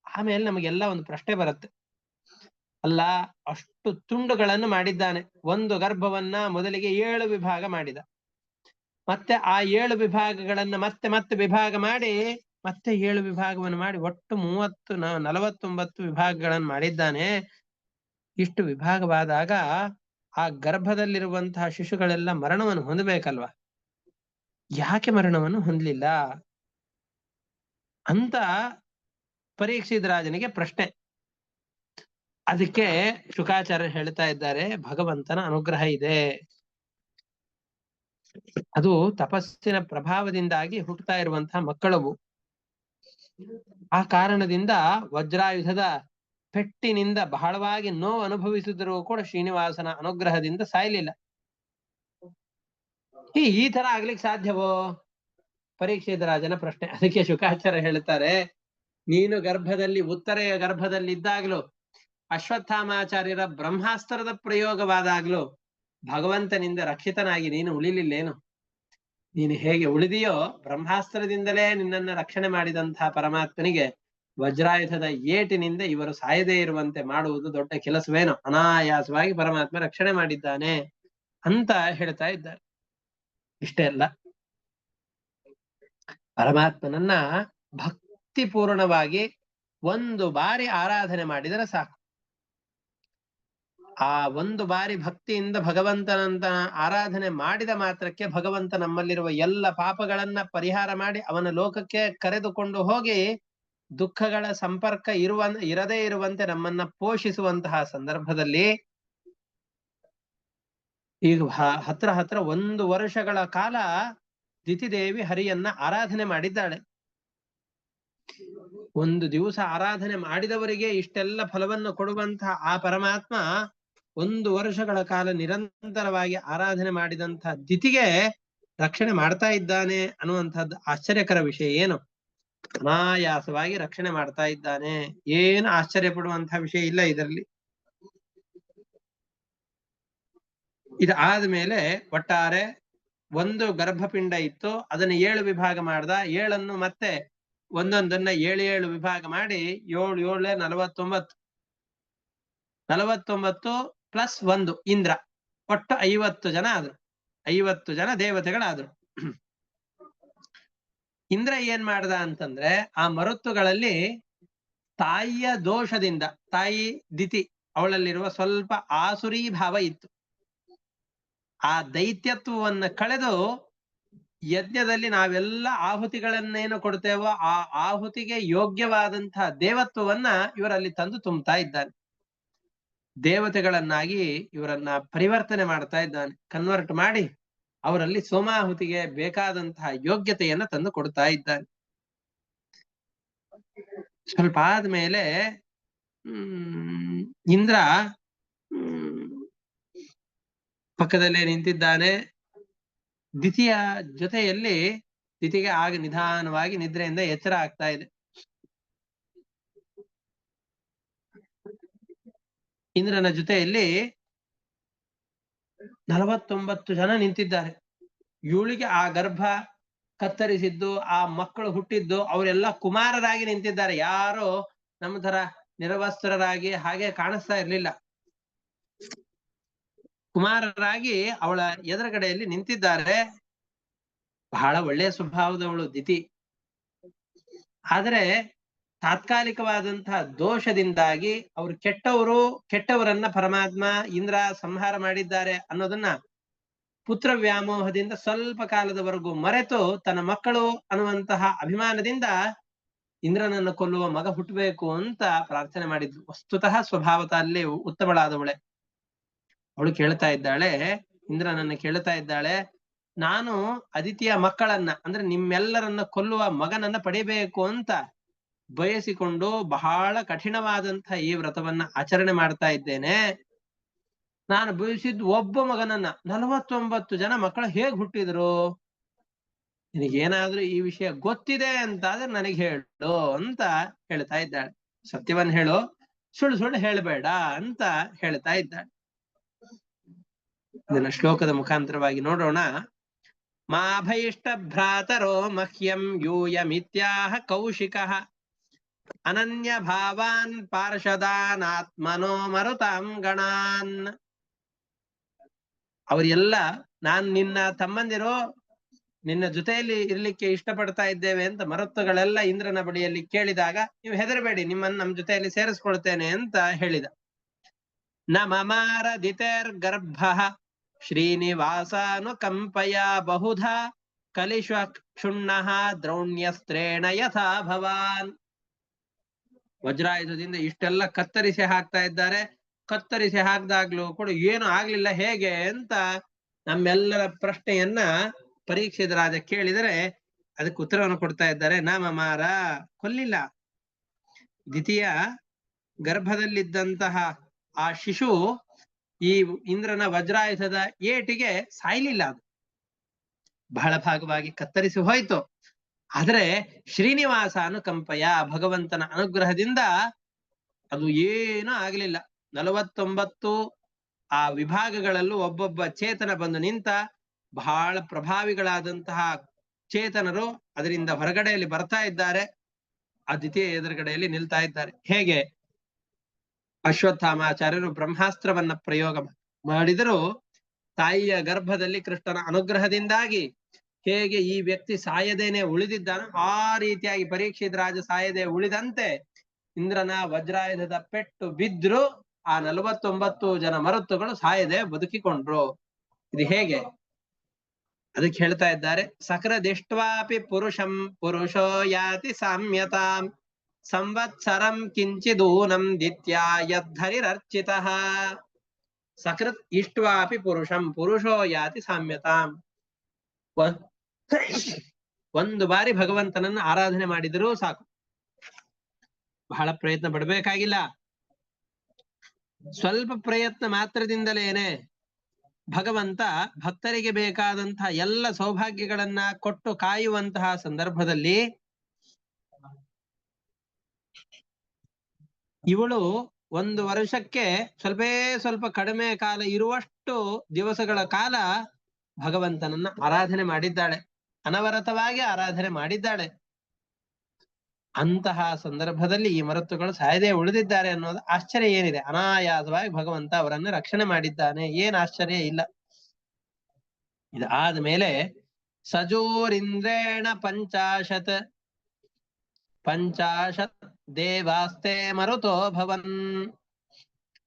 ಆಮೇಲೆ ನಮಗೆಲ್ಲ ಒಂದು ಪ್ರಶ್ನೆ ಬರುತ್ತೆ, ಅಲ್ಲ ಅಷ್ಟು ತುಂಡುಗಳನ್ನು ಮಾಡಿದ್ದಾನೆ, ಒಂದು ಗರ್ಭವನ್ನ ಮೊದಲಿಗೆ 7 ವಿಭಾಗ ಮಾಡಿದ, ಮತ್ತೆ ಆ 7 ವಿಭಾಗಗಳನ್ನ ಮತ್ತೆ ವಿಭಾಗ ಮಾಡಿ ಮತ್ತೆ 7 ವಿಭಾಗವನ್ನು ಮಾಡಿ ಒಟ್ಟು 49 ವಿಭಾಗಗಳನ್ನು ಮಾಡಿದ್ದಾನೆ. ಇಷ್ಟು ವಿಭಾಗವಾದಾಗ ಆ ಗರ್ಭದಲ್ಲಿರುವಂತಹ ಶಿಶುಗಳೆಲ್ಲ ಮರಣವನ್ನು ಹೊಂದಬೇಕಲ್ವಾ, ಯಾಕೆ ಮರಣವನ್ನು ಹೊಂದಲಿಲ್ಲ ಅಂತ ಪರೀಕ್ಷಿತ್ ರಾಜನಿಗೆ ಪ್ರಶ್ನೆ. ಅದಕ್ಕೆ ಶುಕಾಚಾರ್ಯ ಹೇಳ್ತಾ ಇದ್ದಾರೆ, ಭಗವಂತನ ಅನುಗ್ರಹ ಇದೆ, ಅದು ತಪಸ್ಸಿನ ಪ್ರಭಾವದಿಂದಾಗಿ ಹುಟ್ಟುತ್ತಾ ಇರುವಂತಹ ಮಕ್ಕಳವು. ಆ ಕಾರಣದಿಂದ ವಜ್ರಾಯುಧದ ಪೆಟ್ಟಿನಿಂದ ಬಹಳವಾಗಿ ನೋವು ಅನುಭವಿಸಿದರೂ ಕೂಡ ಶ್ರೀನಿವಾಸನ ಅನುಗ್ರಹದಿಂದ ಸಾಯಲಿಲ್ಲ. ಈ ತರ ಆಗ್ಲಿಕ್ಕೆ ಸಾಧ್ಯವೋ ಪರೀಕ್ಷಿತ ರಾಜನ ಪ್ರಶ್ನೆ. ಅದಕ್ಕೆ ಶುಕಾಚಾರ್ಯ ಹೇಳ್ತಾರೆ, ನೀನು ಗರ್ಭದಲ್ಲಿ ಉತ್ತರೆಯ ಗರ್ಭದಲ್ಲಿ ಇದ್ದಾಗ್ಲೂ, ಅಶ್ವತ್ಥಾಮಾಚಾರ್ಯರ ಬ್ರಹ್ಮಾಸ್ತ್ರದ ಪ್ರಯೋಗವಾದಾಗ್ಲೂ ಭಗವಂತನಿಂದ ರಕ್ಷಿತನಾಗಿ ನೀನು ಉಳಿಲಿಲ್ಲೇನು? ನೀನು ಹೇಗೆ ಉಳಿದಿಯೋ ಬ್ರಹ್ಮಾಸ್ತ್ರದಿಂದಲೇ ನಿನ್ನನ್ನು ರಕ್ಷಣೆ ಮಾಡಿದಂತಹ ಪರಮಾತ್ಮನಿಗೆ ವಜ್ರಾಯುಧದ ಏಟಿನಿಂದ ಇವರು ಸಾಯದೇ ಇರುವಂತೆ ಮಾಡುವುದು ದೊಡ್ಡ ಕೆಲಸವೇನೋ, ಅನಾಯಾಸವಾಗಿ ಪರಮಾತ್ಮ ರಕ್ಷಣೆ ಮಾಡಿದ್ದಾನೆ ಅಂತ ಹೇಳ್ತಾ ಇದ್ದಾರೆ. ಇಷ್ಟೇ ಅಲ್ಲ, ಪರಮಾತ್ಮನನ್ನ ಭಕ್ತಿಪೂರ್ಣವಾಗಿ ಒಂದು ಬಾರಿ ಆರಾಧನೆ ಮಾಡಿದರೆ ಸಾಕು. ಆ ಒಂದು ಬಾರಿ ಭಕ್ತಿಯಿಂದ ಭಗವಂತನಂತ ಆರಾಧನೆ ಮಾಡಿದ ಮಾತ್ರಕ್ಕೆ ಭಗವಂತ ನಮ್ಮಲ್ಲಿರುವ ಎಲ್ಲ ಪಾಪಗಳನ್ನ ಪರಿಹಾರ ಮಾಡಿ ಅವನ ಲೋಕಕ್ಕೆ ಕರೆದುಕೊಂಡು ಹೋಗಿ ದುಃಖಗಳ ಸಂಪರ್ಕ ಇರದೇ ಇರುವಂತೆ ನಮ್ಮನ್ನ ಪೋಷಿಸುವಂತಹ ಸಂದರ್ಭದಲ್ಲಿ ಈಗ ಹತ್ರ 1 ವರ್ಷಗಳ ಕಾಲ ದಿತಿದೇವಿ ಹರಿಯನ್ನ ಆರಾಧನೆ ಮಾಡಿದ್ದಾಳೆ. ಒಂದು ದಿವಸ ಆರಾಧನೆ ಮಾಡಿದವರಿಗೆ ಇಷ್ಟೆಲ್ಲ ಫಲವನ್ನು ಕೊಡುವಂತಹ ಆ ಪರಮಾತ್ಮ 1 ವರ್ಷಗಳ ಕಾಲ ನಿರಂತರವಾಗಿ ಆರಾಧನೆ ಮಾಡಿದಂತಹ ದಿತಿಗೆ ರಕ್ಷಣೆ ಮಾಡ್ತಾ ಇದ್ದಾನೆ ಅನ್ನುವಂಥದ್ದು ಆಶ್ಚರ್ಯಕರ ವಿಷಯ. ಏನು, ಅನಾಯಾಸವಾಗಿ ರಕ್ಷಣೆ ಮಾಡ್ತಾ ಇದ್ದಾನೆ, ಏನು ಆಶ್ಚರ್ಯ ಪಡುವಂತಹ ವಿಷಯ ಇಲ್ಲ ಇದರಲ್ಲಿ. ಇದಾದ್ಮೇಲೆ ಒಟ್ಟಾರೆ ಒಂದು ಗರ್ಭಪಿಂಡ ಇತ್ತು, ಅದನ್ನ 7 ವಿಭಾಗ ಮಾಡ್ದ, 7 ಮತ್ತೆ ಒಂದೊಂದನ್ನ 7 ವಿಭಾಗ ಮಾಡಿ 7 7 49 ಪ್ಲಸ್ 1 ಇಂದ್ರ, ಒಟ್ಟು 50 ಜನ ಆದ್ರು, 50 ಜನ ದೇವತೆಗಳಾದ್ರು. ಇಂದ್ರ ಏನ್ ಮಾಡ್ದ ಅಂತಂದ್ರೆ, ಆ ಮರುತ್ತುಗಳಲ್ಲಿ ತಾಯಿಯ ದೋಷದಿಂದ, ತಾಯಿ ದಿತಿ ಅವಳಲ್ಲಿರುವ ಸ್ವಲ್ಪ ಆಸುರಿ ಭಾವ ಇತ್ತು, ಆ ದೈತ್ಯತ್ವವನ್ನ ಕಳೆದು ಯಜ್ಞದಲ್ಲಿ ನಾವೆಲ್ಲ ಆಹುತಿಗಳನ್ನೇನು ಕೊಡ್ತೇವೋ ಆ ಆಹುತಿಗೆ ಯೋಗ್ಯವಾದಂತಹ ದೇವತ್ವವನ್ನ ಇವರಲ್ಲಿ ತಂದು ತುಂಬುತ್ತಾ ಇದ್ದಾನೆ. ದೇವತೆಗಳನ್ನಾಗಿ ಇವರನ್ನ ಪರಿವರ್ತನೆ ಮಾಡ್ತಾ ಇದ್ದಾನೆ, ಕನ್ವರ್ಟ್ ಮಾಡಿ ಅವರಲ್ಲಿ ಸೋಮಾಹುತಿಗೆ ಬೇಕಾದಂತಹ ಯೋಗ್ಯತೆಯನ್ನ ತಂದು ಕೊಡ್ತಾ ಇದ್ದಾನೆ. ಸ್ವಲ್ಪ ಆದ್ಮೇಲೆ ಇಂದ್ರ ಪಕ್ಕದಲ್ಲೇ ನಿಂತಿದ್ದಾನೆ. ದಿತಿಯ ಜೊತೆಯಲ್ಲಿ ದಿತಿಗೆ ಆಗ ನಿಧಾನವಾಗಿ ನಿದ್ರೆಯಿಂದ ಎಚ್ಚರ ಆಗ್ತಾ ಇದೆ. ಇಂದ್ರನ ಜೊತೆಯಲ್ಲಿ 49 ಜನ ನಿಂತಿದ್ದಾರೆ. ಇವಳಿಗೆ ಆ ಗರ್ಭ ಕತ್ತರಿಸಿದ್ದು, ಆ ಮಕ್ಕಳು ಹುಟ್ಟಿದ್ದು ಅವರೆಲ್ಲ ಕುಮಾರರಾಗಿ ನಿಂತಿದ್ದಾರೆ. ಯಾರೋ ನಮ್ಮ ತರ ನಿರವಸ್ತ್ರರಾಗಿ ಹಾಗೆ ಕಾಣಿಸ್ತಾ ಇರ್ಲಿಲ್ಲ. ಕುಮಾರರಾಗಿ ಅವಳ ಎದುರುಗಡೆಯಲ್ಲಿ ನಿಂತಿದ್ದಾರೆ. ಬಹಳ ಒಳ್ಳೆಯ ಸ್ವಭಾವದವಳು ದಿತಿ. ಆದರೆ ತಾತ್ಕಾಲಿಕವಾದಂತಹ ದೋಷದಿಂದಾಗಿ ಅವರು ಕೆಟ್ಟವರನ್ನ ಪರಮಾತ್ಮ ಇಂದ್ರ ಸಂಹಾರ ಮಾಡಿದ್ದಾರೆ ಅನ್ನೋದನ್ನ ಪುತ್ರ ವ್ಯಾಮೋಹದಿಂದ ಸ್ವಲ್ಪ ಕಾಲದವರೆಗೂ ಮರೆತು ತನ್ನ ಮಕ್ಕಳು ಅನ್ನುವಂತಹ ಅಭಿಮಾನದಿಂದ ಇಂದ್ರನನ್ನು ಕೊಲ್ಲುವ ಮಗ ಹುಟ್ಟಬೇಕು ಅಂತ ಪ್ರಾರ್ಥನೆ ಮಾಡಿದ್ರು. ವಸ್ತುತಃ ಸ್ವಭಾವತ ಅಲ್ಲಿ ಉತ್ತಮಳಾದವಳೆ. ಅವಳು ಕೇಳ್ತಾ ಇದ್ದಾಳೆ, ಇಂದ್ರನನ್ನ ಕೇಳ್ತಾ ಇದ್ದಾಳೆ, ನಾನು ಅದಿತಿಯ ಮಕ್ಕಳನ್ನ ಅಂದ್ರೆ ನಿಮ್ಮೆಲ್ಲರನ್ನ ಕೊಲ್ಲುವ ಮಗನನ್ನ ಪಡಿಬೇಕು ಅಂತ ಬಯಸಿಕೊಂಡು ಬಹಳ ಕಠಿಣವಾದಂತಹ ಈ ವ್ರತವನ್ನ ಆಚರಣೆ ಮಾಡ್ತಾ ಇದ್ದೇನೆ. ನಾನು ಬಯಸಿದ್ದು ಒಬ್ಬ ಮಗನನ್ನ, 49 ಜನ ಮಕ್ಕಳು ಹೇಗ್ ಹುಟ್ಟಿದ್ರು? ನಿನಗೇನಾದ್ರೂ ಈ ವಿಷಯ ಗೊತ್ತಿದೆ ಅಂತಾದ್ರೆ ನನಗೆ ಹೇಳು ಅಂತ ಹೇಳ್ತಾ ಇದ್ದಾಳೆ. ಸತ್ಯವನ್ನ ಹೇಳು, ಸುಳ್ಳು ಹೇಳಬೇಡ ಅಂತ ಹೇಳ್ತಾ ಇದ್ದಾಳೆ. ಇದನ್ನ ಶ್ಲೋಕದ ಮುಖಾಂತರವಾಗಿ ನೋಡೋಣ. ಮಾ ಭೈಷ್ಟ ಭ್ರಾತರೋ ಮಹ್ಯಂ ಯೂಯಮಿತ್ಯಾಹ ಕೌಶಿಕಃ ಅನನ್ಯ ಭಾವಾನ್ ಪಾರ್ಷದಾನಾತ್ಮನೋ ಮರುತಾಂ ಗಣಾನ್. ಅವರೆಲ್ಲ ನಾನ್ ನಿನ್ನ ತಮ್ಮಂದಿರೋ ನಿನ್ನ ಜೊತೆಯಲ್ಲಿ ಇರ್ಲಿಕ್ಕೆ ಇಷ್ಟಪಡ್ತಾ ಇದ್ದೇವೆ ಅಂತ ಮರುತ್ತುಗಳೆಲ್ಲ ಇಂದ್ರನ ಬಳಿಯಲ್ಲಿ ಕೇಳಿದಾಗ, ನೀವು ಹೆದರಬೇಡಿ, ನಿಮ್ಮನ್ನು ನಮ್ಮ ಜೊತೆಯಲ್ಲಿ ಸೇರಿಸ್ಕೊಳ್ತೇನೆ ಅಂತ ಹೇಳಿದ. ನ ಮಮಾರದಿತೇರ್ ಗರ್ಭ ಶ್ರೀನಿವಾಸಾನುಕಂಪಯ ಬಹುಧಾ ಕಲಿಶ್ವ ಕ್ಷುಣ್ಣಃ ದ್ರೌಣ್ಯಸ್ತ್ರೇಣ ಯಥಾ ಭವಾನ್. ವಜ್ರಾಯುಧದಿಂದ ಇಷ್ಟೆಲ್ಲ ಕತ್ತರಿಸಿ ಹಾಕ್ತಾ ಇದ್ದಾರೆ. ಕತ್ತರಿಸಿ ಹಾಕ್ದಾಗ್ಲೂ ಕೂಡ ಏನು ಆಗ್ಲಿಲ್ಲ, ಹೇಗೆ ಅಂತ ನಮ್ಮೆಲ್ಲರ ಪ್ರಶ್ನೆಯನ್ನ ಪರೀಕ್ಷಿತ ರಾಜ ಕೇಳಿದರೆ ಅದಕ್ಕೆ ಉತ್ತರವನ್ನು ಕೊಡ್ತಾ ಇದ್ದಾರೆ. ನ ಮಮಾರ, ಕೊಲ್ಲಿಲ್ಲ. ದ್ವಿತೀಯ ಗರ್ಭದಲ್ಲಿದ್ದಂತಹ ಆ ಶಿಶು ಈ ಇಂದ್ರನ ವಜ್ರಾಯುಧದ ಏಟಿಗೆ ಸಾಯ್ಲಿಲ್ಲ. ಅದು ಬಹಳ ಭಾಗವಾಗಿ ಕತ್ತರಿಸಿ ಹೋಯ್ತು. ಆದ್ರೆ ಶ್ರೀನಿವಾಸ ಅನುಕಂಪಯ, ಭಗವಂತನ ಅನುಗ್ರಹದಿಂದ ಅದು ಏನೂ ಆಗ್ಲಿಲ್ಲ. 49 ಆ ವಿಭಾಗಗಳಲ್ಲೂ ಒಬ್ಬೊಬ್ಬ ಚೇತನ ಬಂದು ನಿಂತ. ಬಹಳ ಪ್ರಭಾವಿಗಳಾದಂತಹ ಚೇತನರು ಅದರಿಂದ ಹೊರಗಡೆಯಲ್ಲಿ ಬರ್ತಾ ಇದ್ದಾರೆ. ಆ ದ್ವಿತೀಯ ಎದುರುಗಡೆಯಲ್ಲಿ ನಿಲ್ತಾ ಇದ್ದಾರೆ. ಹೇಗೆ ಅಶ್ವತ್ಥಾಮಾಚಾರ್ಯರು ಬ್ರಹ್ಮಾಸ್ತ್ರವನ್ನ ಪ್ರಯೋಗ ಮಾಡಿದರು. ತಾಯಿಯ ಗರ್ಭದಲ್ಲಿ ಕೃಷ್ಣನ ಅನುಗ್ರಹದಿಂದಾಗಿ ಹೇಗೆ ಈ ವ್ಯಕ್ತಿ ಸಾಯದೇನೆ ಉಳಿದಿದ್ದಾನೋ ಆ ರೀತಿಯಾಗಿ ಪರೀಕ್ಷಿತ ರಾಜ ಸಾಯದೆ ಉಳಿದಂತೆ ಇಂದ್ರನ ವಜ್ರಾಯುಧದ ಪೆಟ್ಟು ಬಿದ್ರು ಆ 49 ಜನ ಮರುತ್ತುಗಳು ಸಾಯದೆ ಬದುಕಿಕೊಂಡ್ರು. ಇದು ಹೇಗೆ? ಅದಕ್ಕೆ ಹೇಳ್ತಾ ಇದ್ದಾರೆ, ಸಕೃದಿಷ್ಟ್ವಾಪಿ ಪುರುಷಂ ಪುರುಷೋ ಯಾತಿ ಸಾಮ್ಯತಾಂ ಸಂವತ್ಸರಂ ಕಿಂಚಿದೂನಂ ದಿತ್ಯಾ ಯದ್ಧರಿರರ್ಚಿತಃ. ಸಕೃತ್ ಇಷ್ಟ್ವಾಪಿ ಪುರುಷಂ ಪುರುಷೋ ಯಾತಿ ಸಾಮ್ಯತಾಂ. ಒಂದು ಬಾರಿ ಭಗವಂತನನ್ನ ಆರಾಧನೆ ಮಾಡಿದರೂ ಸಾಕು, ಬಹಳ ಪ್ರಯತ್ನ ಪಡಬೇಕಾಗಿಲ್ಲ. ಸ್ವಲ್ಪ ಪ್ರಯತ್ನ ಮಾತ್ರದಿಂದಲೇನೆ ಭಗವಂತ ಭಕ್ತರಿಗೆ ಬೇಕಾದಂತಹ ಎಲ್ಲ ಸೌಭಾಗ್ಯಗಳನ್ನ ಕೊಟ್ಟು ಕಾಯುವಂತಹ ಸಂದರ್ಭದಲ್ಲಿ ಇವಳು 1 ವರ್ಷಕ್ಕೆ ಸ್ವಲ್ಪ ಕಡಿಮೆ ಕಾಲ ಇರುವಷ್ಟು ದಿವಸಗಳ ಕಾಲ ಭಗವಂತನನ್ನ ಆರಾಧನೆ ಮಾಡಿದ್ದಾಳೆ, ಅನವರತವಾಗಿ ಆರಾಧನೆ ಮಾಡಿದ್ದಾಳೆ. ಅಂತಹ ಸಂದರ್ಭದಲ್ಲಿ ಈ ಮರುತ್ತುಗಳು ಸಾಯದೆ ಉಳಿದಿದ್ದಾರೆ ಅನ್ನೋದು ಆಶ್ಚರ್ಯ ಏನಿದೆ? ಅನಾಯಾಸವಾಗಿ ಭಗವಂತ ಅವರನ್ನು ರಕ್ಷಣೆ ಮಾಡಿದ್ದಾನೆ, ಏನ್ ಆಶ್ಚರ್ಯ ಇಲ್ಲ. ಇದಾದ ಮೇಲೆ ಸಜೋರಿಂದ್ರೇಣ ಪಂಚಾಶತ್ ದೇವಾಸ್ತೆ ಮರುತೋ ಭವನ್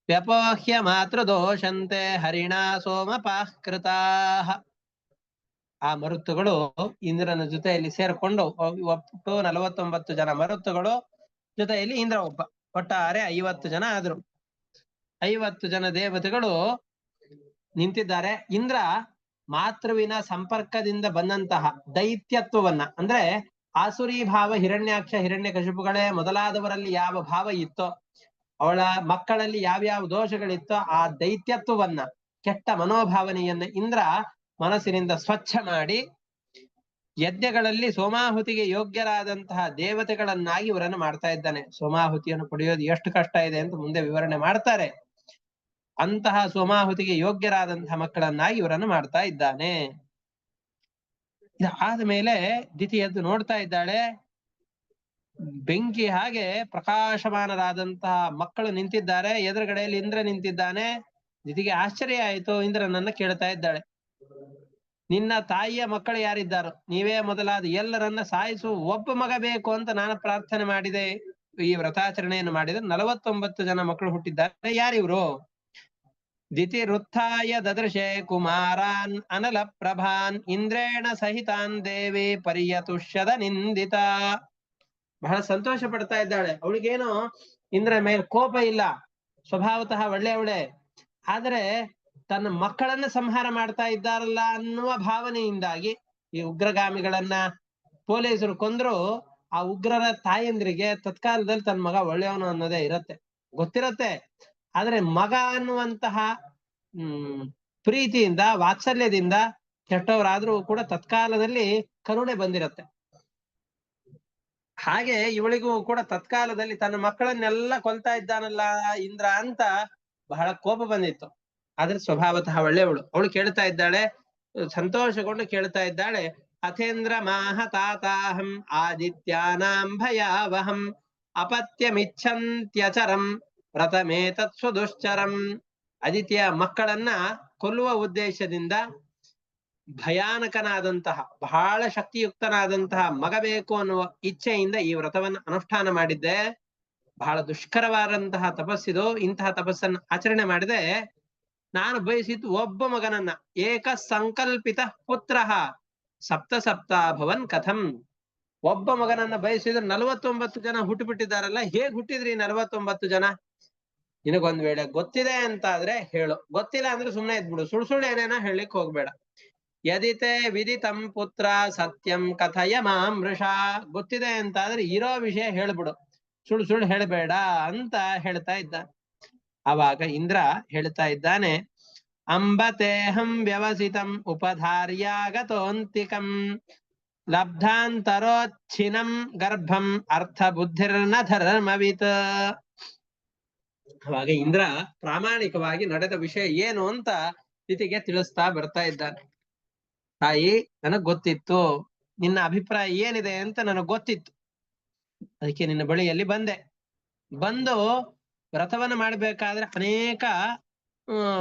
ವ್ಯಪೋಹ್ಯ ಮಾತೃದೋಷಂತೆ ಹರಿಣಾ ಸೋಮಪಾಃಕೃತಾಃ. ಆ ಮರುತ್ತುಗಳು ಇಂದ್ರನ ಜೊತೆಯಲ್ಲಿ ಸೇರ್ಕೊಂಡು ಒಟ್ಟು 49 ಜನ ಮರುತ್ತುಗಳು, ಜೊತೆಯಲ್ಲಿ ಇಂದ್ರ ಒಬ್ಬ, ಒಟ್ಟಾರೆ 50 ಜನ ಆದ್ರು. 50 ಜನ ದೇವತೆಗಳು ನಿಂತಿದ್ದಾರೆ. ಇಂದ್ರ ಮಾತೃವಿನ ಸಂಪರ್ಕದಿಂದ ಬಂದಂತಹ ದೈತ್ಯತ್ವವನ್ನ, ಅಂದ್ರೆ ಆಸುರಿ ಭಾವ ಹಿರಣ್ಯಾಕ್ಷ ಹಿರಣ್ಯಕಶಿಪುಗಳೇ ಮೊದಲಾದವರಲ್ಲಿ ಯಾವ ಭಾವ ಇತ್ತೋ, ಅವಳ ಮಕ್ಕಳಲ್ಲಿ ಯಾವ್ಯಾವ ದೋಷಗಳಿತ್ತೋ ಆ ದೈತ್ಯತ್ವವನ್ನ, ಕೆಟ್ಟ ಮನೋಭಾವನೆಯನ್ನ ಇಂದ್ರ ಮನಸ್ಸಿನಿಂದ ಸ್ವಚ್ಛ ಮಾಡಿ ಯಜ್ಞಗಳಲ್ಲಿ ಸೋಮಾಹುತಿಗೆ ಯೋಗ್ಯರಾದಂತಹ ದೇವತೆಗಳನ್ನಾಗಿ ಇವರನ್ನು ಮಾಡ್ತಾ ಇದ್ದಾನೆ. ಸೋಮಾಹುತಿಯನ್ನು ಪಡೆಯೋದು ಎಷ್ಟು ಕಷ್ಟ ಇದೆ ಅಂತ ಮುಂದೆ ವಿವರಣೆ ಮಾಡ್ತಾರೆ. ಅಂತಹ ಸೋಮಾಹುತಿಗೆ ಯೋಗ್ಯರಾದಂತಹ ಮಕ್ಕಳನ್ನಾಗಿ ಇವರನ್ನು ಮಾಡ್ತಾ ಇದ್ದಾನೆ. ಇದಾದ ಮೇಲೆ ದಿತಿ ಎದ್ದು ನೋಡ್ತಾ ಇದ್ದಾಳೆ. ಬೆಂಕಿ ಹಾಗೆ ಪ್ರಕಾಶಮಾನರಾದಂತಹ ಮಕ್ಕಳು ನಿಂತಿದ್ದಾರೆ, ಎದುರುಗಡೆಯಲ್ಲಿ ಇಂದ್ರ ನಿಂತಿದ್ದಾನೆ. ದಿತಿಗೆ ಆಶ್ಚರ್ಯ ಆಯಿತು. ಇಂದ್ರನನ್ನ ಕೇಳ್ತಾ ಇದ್ದಾಳೆ, ನಿನ್ನ ತಾಯಿಯ ಮಕ್ಕಳು ಯಾರಿದ್ದಾರೋ ನೀವೇ ಮೊದಲಾದ ಎಲ್ಲರನ್ನ ಸಾಯಿಸು, ಒಬ್ಬ ಮಗ ಬೇಕು ಅಂತ ನಾನು ಪ್ರಾರ್ಥನೆ ಮಾಡಿದೆ. ಈ ವ್ರತಾಚರಣೆಯನ್ನು ಮಾಡಿದ್ರೆ 49 ಜನ ಮಕ್ಕಳು ಹುಟ್ಟಿದ್ದಾರೆ, ಯಾರಿವ್ರು? ದಿತಿ ವೃತ್ತಾಯ ದದೃಶೆ ಕುಮಾರಾನ್ ಅನಲ ಪ್ರಭಾನ್ ಇಂದ್ರೇಣ ಸಹಿತಾನ್ ದೇವಿ ಪರ್ಯತುಷ್ಯದ ನಿಂದಿತ. ಬಹಳ ಸಂತೋಷ ಪಡ್ತಾ ಇದ್ದಾಳೆ. ಅವಳಿಗೇನು ಇಂದ್ರ ಮೇಲೆ ಕೋಪ ಇಲ್ಲ, ಸ್ವಭಾವತಃ ಒಳ್ಳೆಯವಳೆ. ಆದ್ರೆ ತನ್ನ ಮಕ್ಕಳನ್ನ ಸಂಹಾರ ಮಾಡ್ತಾ ಇದ್ದಾರಲ್ಲ ಅನ್ನುವ ಭಾವನೆಯಿಂದಾಗಿ, ಈ ಉಗ್ರಗಾಮಿಗಳನ್ನ ಪೊಲೀಸರು ಕೊಂದ್ರು ಆ ಉಗ್ರರ ತಾಯಂದ್ರಿಗೆ ತತ್ಕಾಲದಲ್ಲಿ ತನ್ನ ಮಗ ಒಳ್ಳೆಯವನು ಅನ್ನೋದೇ ಇರತ್ತೆ, ಗೊತ್ತಿರತ್ತೆ. ಆದ್ರೆ ಮಗ ಅನ್ನುವಂತಹ ಪ್ರೀತಿಯಿಂದ ವಾತ್ಸಲ್ಯದಿಂದ ಕೆಟ್ಟವರಾದ್ರೂ ಕೂಡ ತತ್ಕಾಲದಲ್ಲಿ ಕರುಣೆ ಬಂದಿರತ್ತೆ. ಹಾಗೆ ಇವಳಿಗೂ ಕೂಡ ತತ್ಕಾಲದಲ್ಲಿ ತನ್ನ ಮಕ್ಕಳನ್ನೆಲ್ಲ ಕೊಲ್ತಾ ಇದ್ದಾನಲ್ಲ ಇಂದ್ರ ಅಂತ ಬಹಳ ಕೋಪ ಬಂದಿತ್ತು. ಆದ್ರೆ ಸ್ವಭಾವತಃ ಒಳ್ಳೆಯವಳು. ಅವಳು ಕೇಳ್ತಾ ಇದ್ದಾಳೆ, ಸಂತೋಷಗೊಂಡು ಕೇಳ್ತಾ ಇದ್ದಾಳೆ, ಅಥೇಂದ್ರ ಮಾಹ ತಾತಾಹಂ ಆದಿತ್ಯಾನಾಂ ಭಯಾವಹಂ ಅಪತ್ಯಮಿಚ್ಛಂತ್ಯಚರಂ ವ್ರತಮೇತತ್ಸು ದುಶ್ಚರಂ. ಆದಿತ್ಯ ಮಕ್ಕಳನ್ನ ಕೊಲ್ಲುವ ಉದ್ದೇಶದಿಂದ ಭಯಾನಕನಾದಂತಹ ಬಹಳ ಶಕ್ತಿಯುಕ್ತನಾದಂತಹ ಮಗ ಬೇಕು ಅನ್ನುವ ಇಚ್ಛೆಯಿಂದ ಈ ವ್ರತವನ್ನು ಅನುಷ್ಠಾನ ಮಾಡಿದ್ದೆ. ಬಹಳ ದುಷ್ಕರವಾದಂತಹ ತಪಸ್ಸಿದು. ಇಂತಹ ತಪಸ್ಸನ್ನು ಆಚರಣೆ ಮಾಡಿದೆ. ನಾನು ಬಯಸಿದ್ದು ಒಬ್ಬ ಮಗನನ್ನ, ಏಕ ಸಂಕಲ್ಪಿತ ಪುತ್ರ ಸಪ್ತ ಸಪ್ತಾಭವನ್ ಕಥಂ. ಒಬ್ಬ ಮಗನನ್ನ ಬಯಸಿದ್ರು 49 ಜನ ಹುಟ್ಟುಬಿಟ್ಟಿದ್ದಾರಲ್ಲ, ಹೇಗ್ ಹುಟ್ಟಿದ್ರಿ 49 ಜನ? ನಿನಗೊಂದ್ ವೇಳೆ ಗೊತ್ತಿದೆ ಅಂತ ಆದ್ರೆ ಹೇಳು, ಗೊತ್ತಿಲ್ಲ ಅಂದ್ರೆ ಸುಮ್ನೆ ಇದ್ಬಿಡು, ಸುಳ್ಳು ಏನೇನ ಹೇಳಲಿಕ್ಕೆ ಹೋಗ್ಬೇಡ. ಯದಿತೆ ವಿದಿತಂ ಪುತ್ರ ಸತ್ಯಂ ಕಥಯ ಮಾಂ ವೃಷಾ. ಗೊತ್ತಿದೆ ಅಂತ ಆದ್ರೆ ಇರೋ ವಿಷಯ ಹೇಳ್ಬಿಡು, ಸುಳ್ಳು ಹೇಳಬೇಡ ಅಂತ ಹೇಳ್ತಾ ಇದ್ದ. ಆವಾಗ ಇಂದ್ರ ಹೇಳ್ತಾ ಇದ್ದಾನೆ, ಅಂಬತೇಹಂ ವ್ಯವಸಿತಂ ಉಪಧಾರ್ಯಾಗತೋಂತಿಕಂ ಲಬ್ಧಾಂತರೋಚ್ಛಿನಂ ಗರ್ಭಂ ಅರ್ಥ ಬುದ್ಧಿರ್ನ ಧರ್ಮವಿತ್. ಅವಾಗ ಇಂದ್ರ ಪ್ರಾಮಾಣಿಕವಾಗಿ ನಡೆದ ವಿಷಯ ಏನು ಅಂತ ಸ್ಥಿತಿಗೆ ತಿಳಿಸ್ತಾ ಬರ್ತಾ ಇದ್ದಾನೆ. ತಾಯಿ, ನನಗ್ ಗೊತ್ತಿತ್ತು, ನಿನ್ನ ಅಭಿಪ್ರಾಯ ಏನಿದೆ ಅಂತ ನನಗ್ ಗೊತ್ತಿತ್ತು, ಅದಕ್ಕೆ ನಿನ್ನ ಬಳಿಯಲ್ಲಿ ಬಂದು ವ್ರತವನ್ನ ಮಾಡ್ಬೇಕಾದ್ರೆ ಅನೇಕ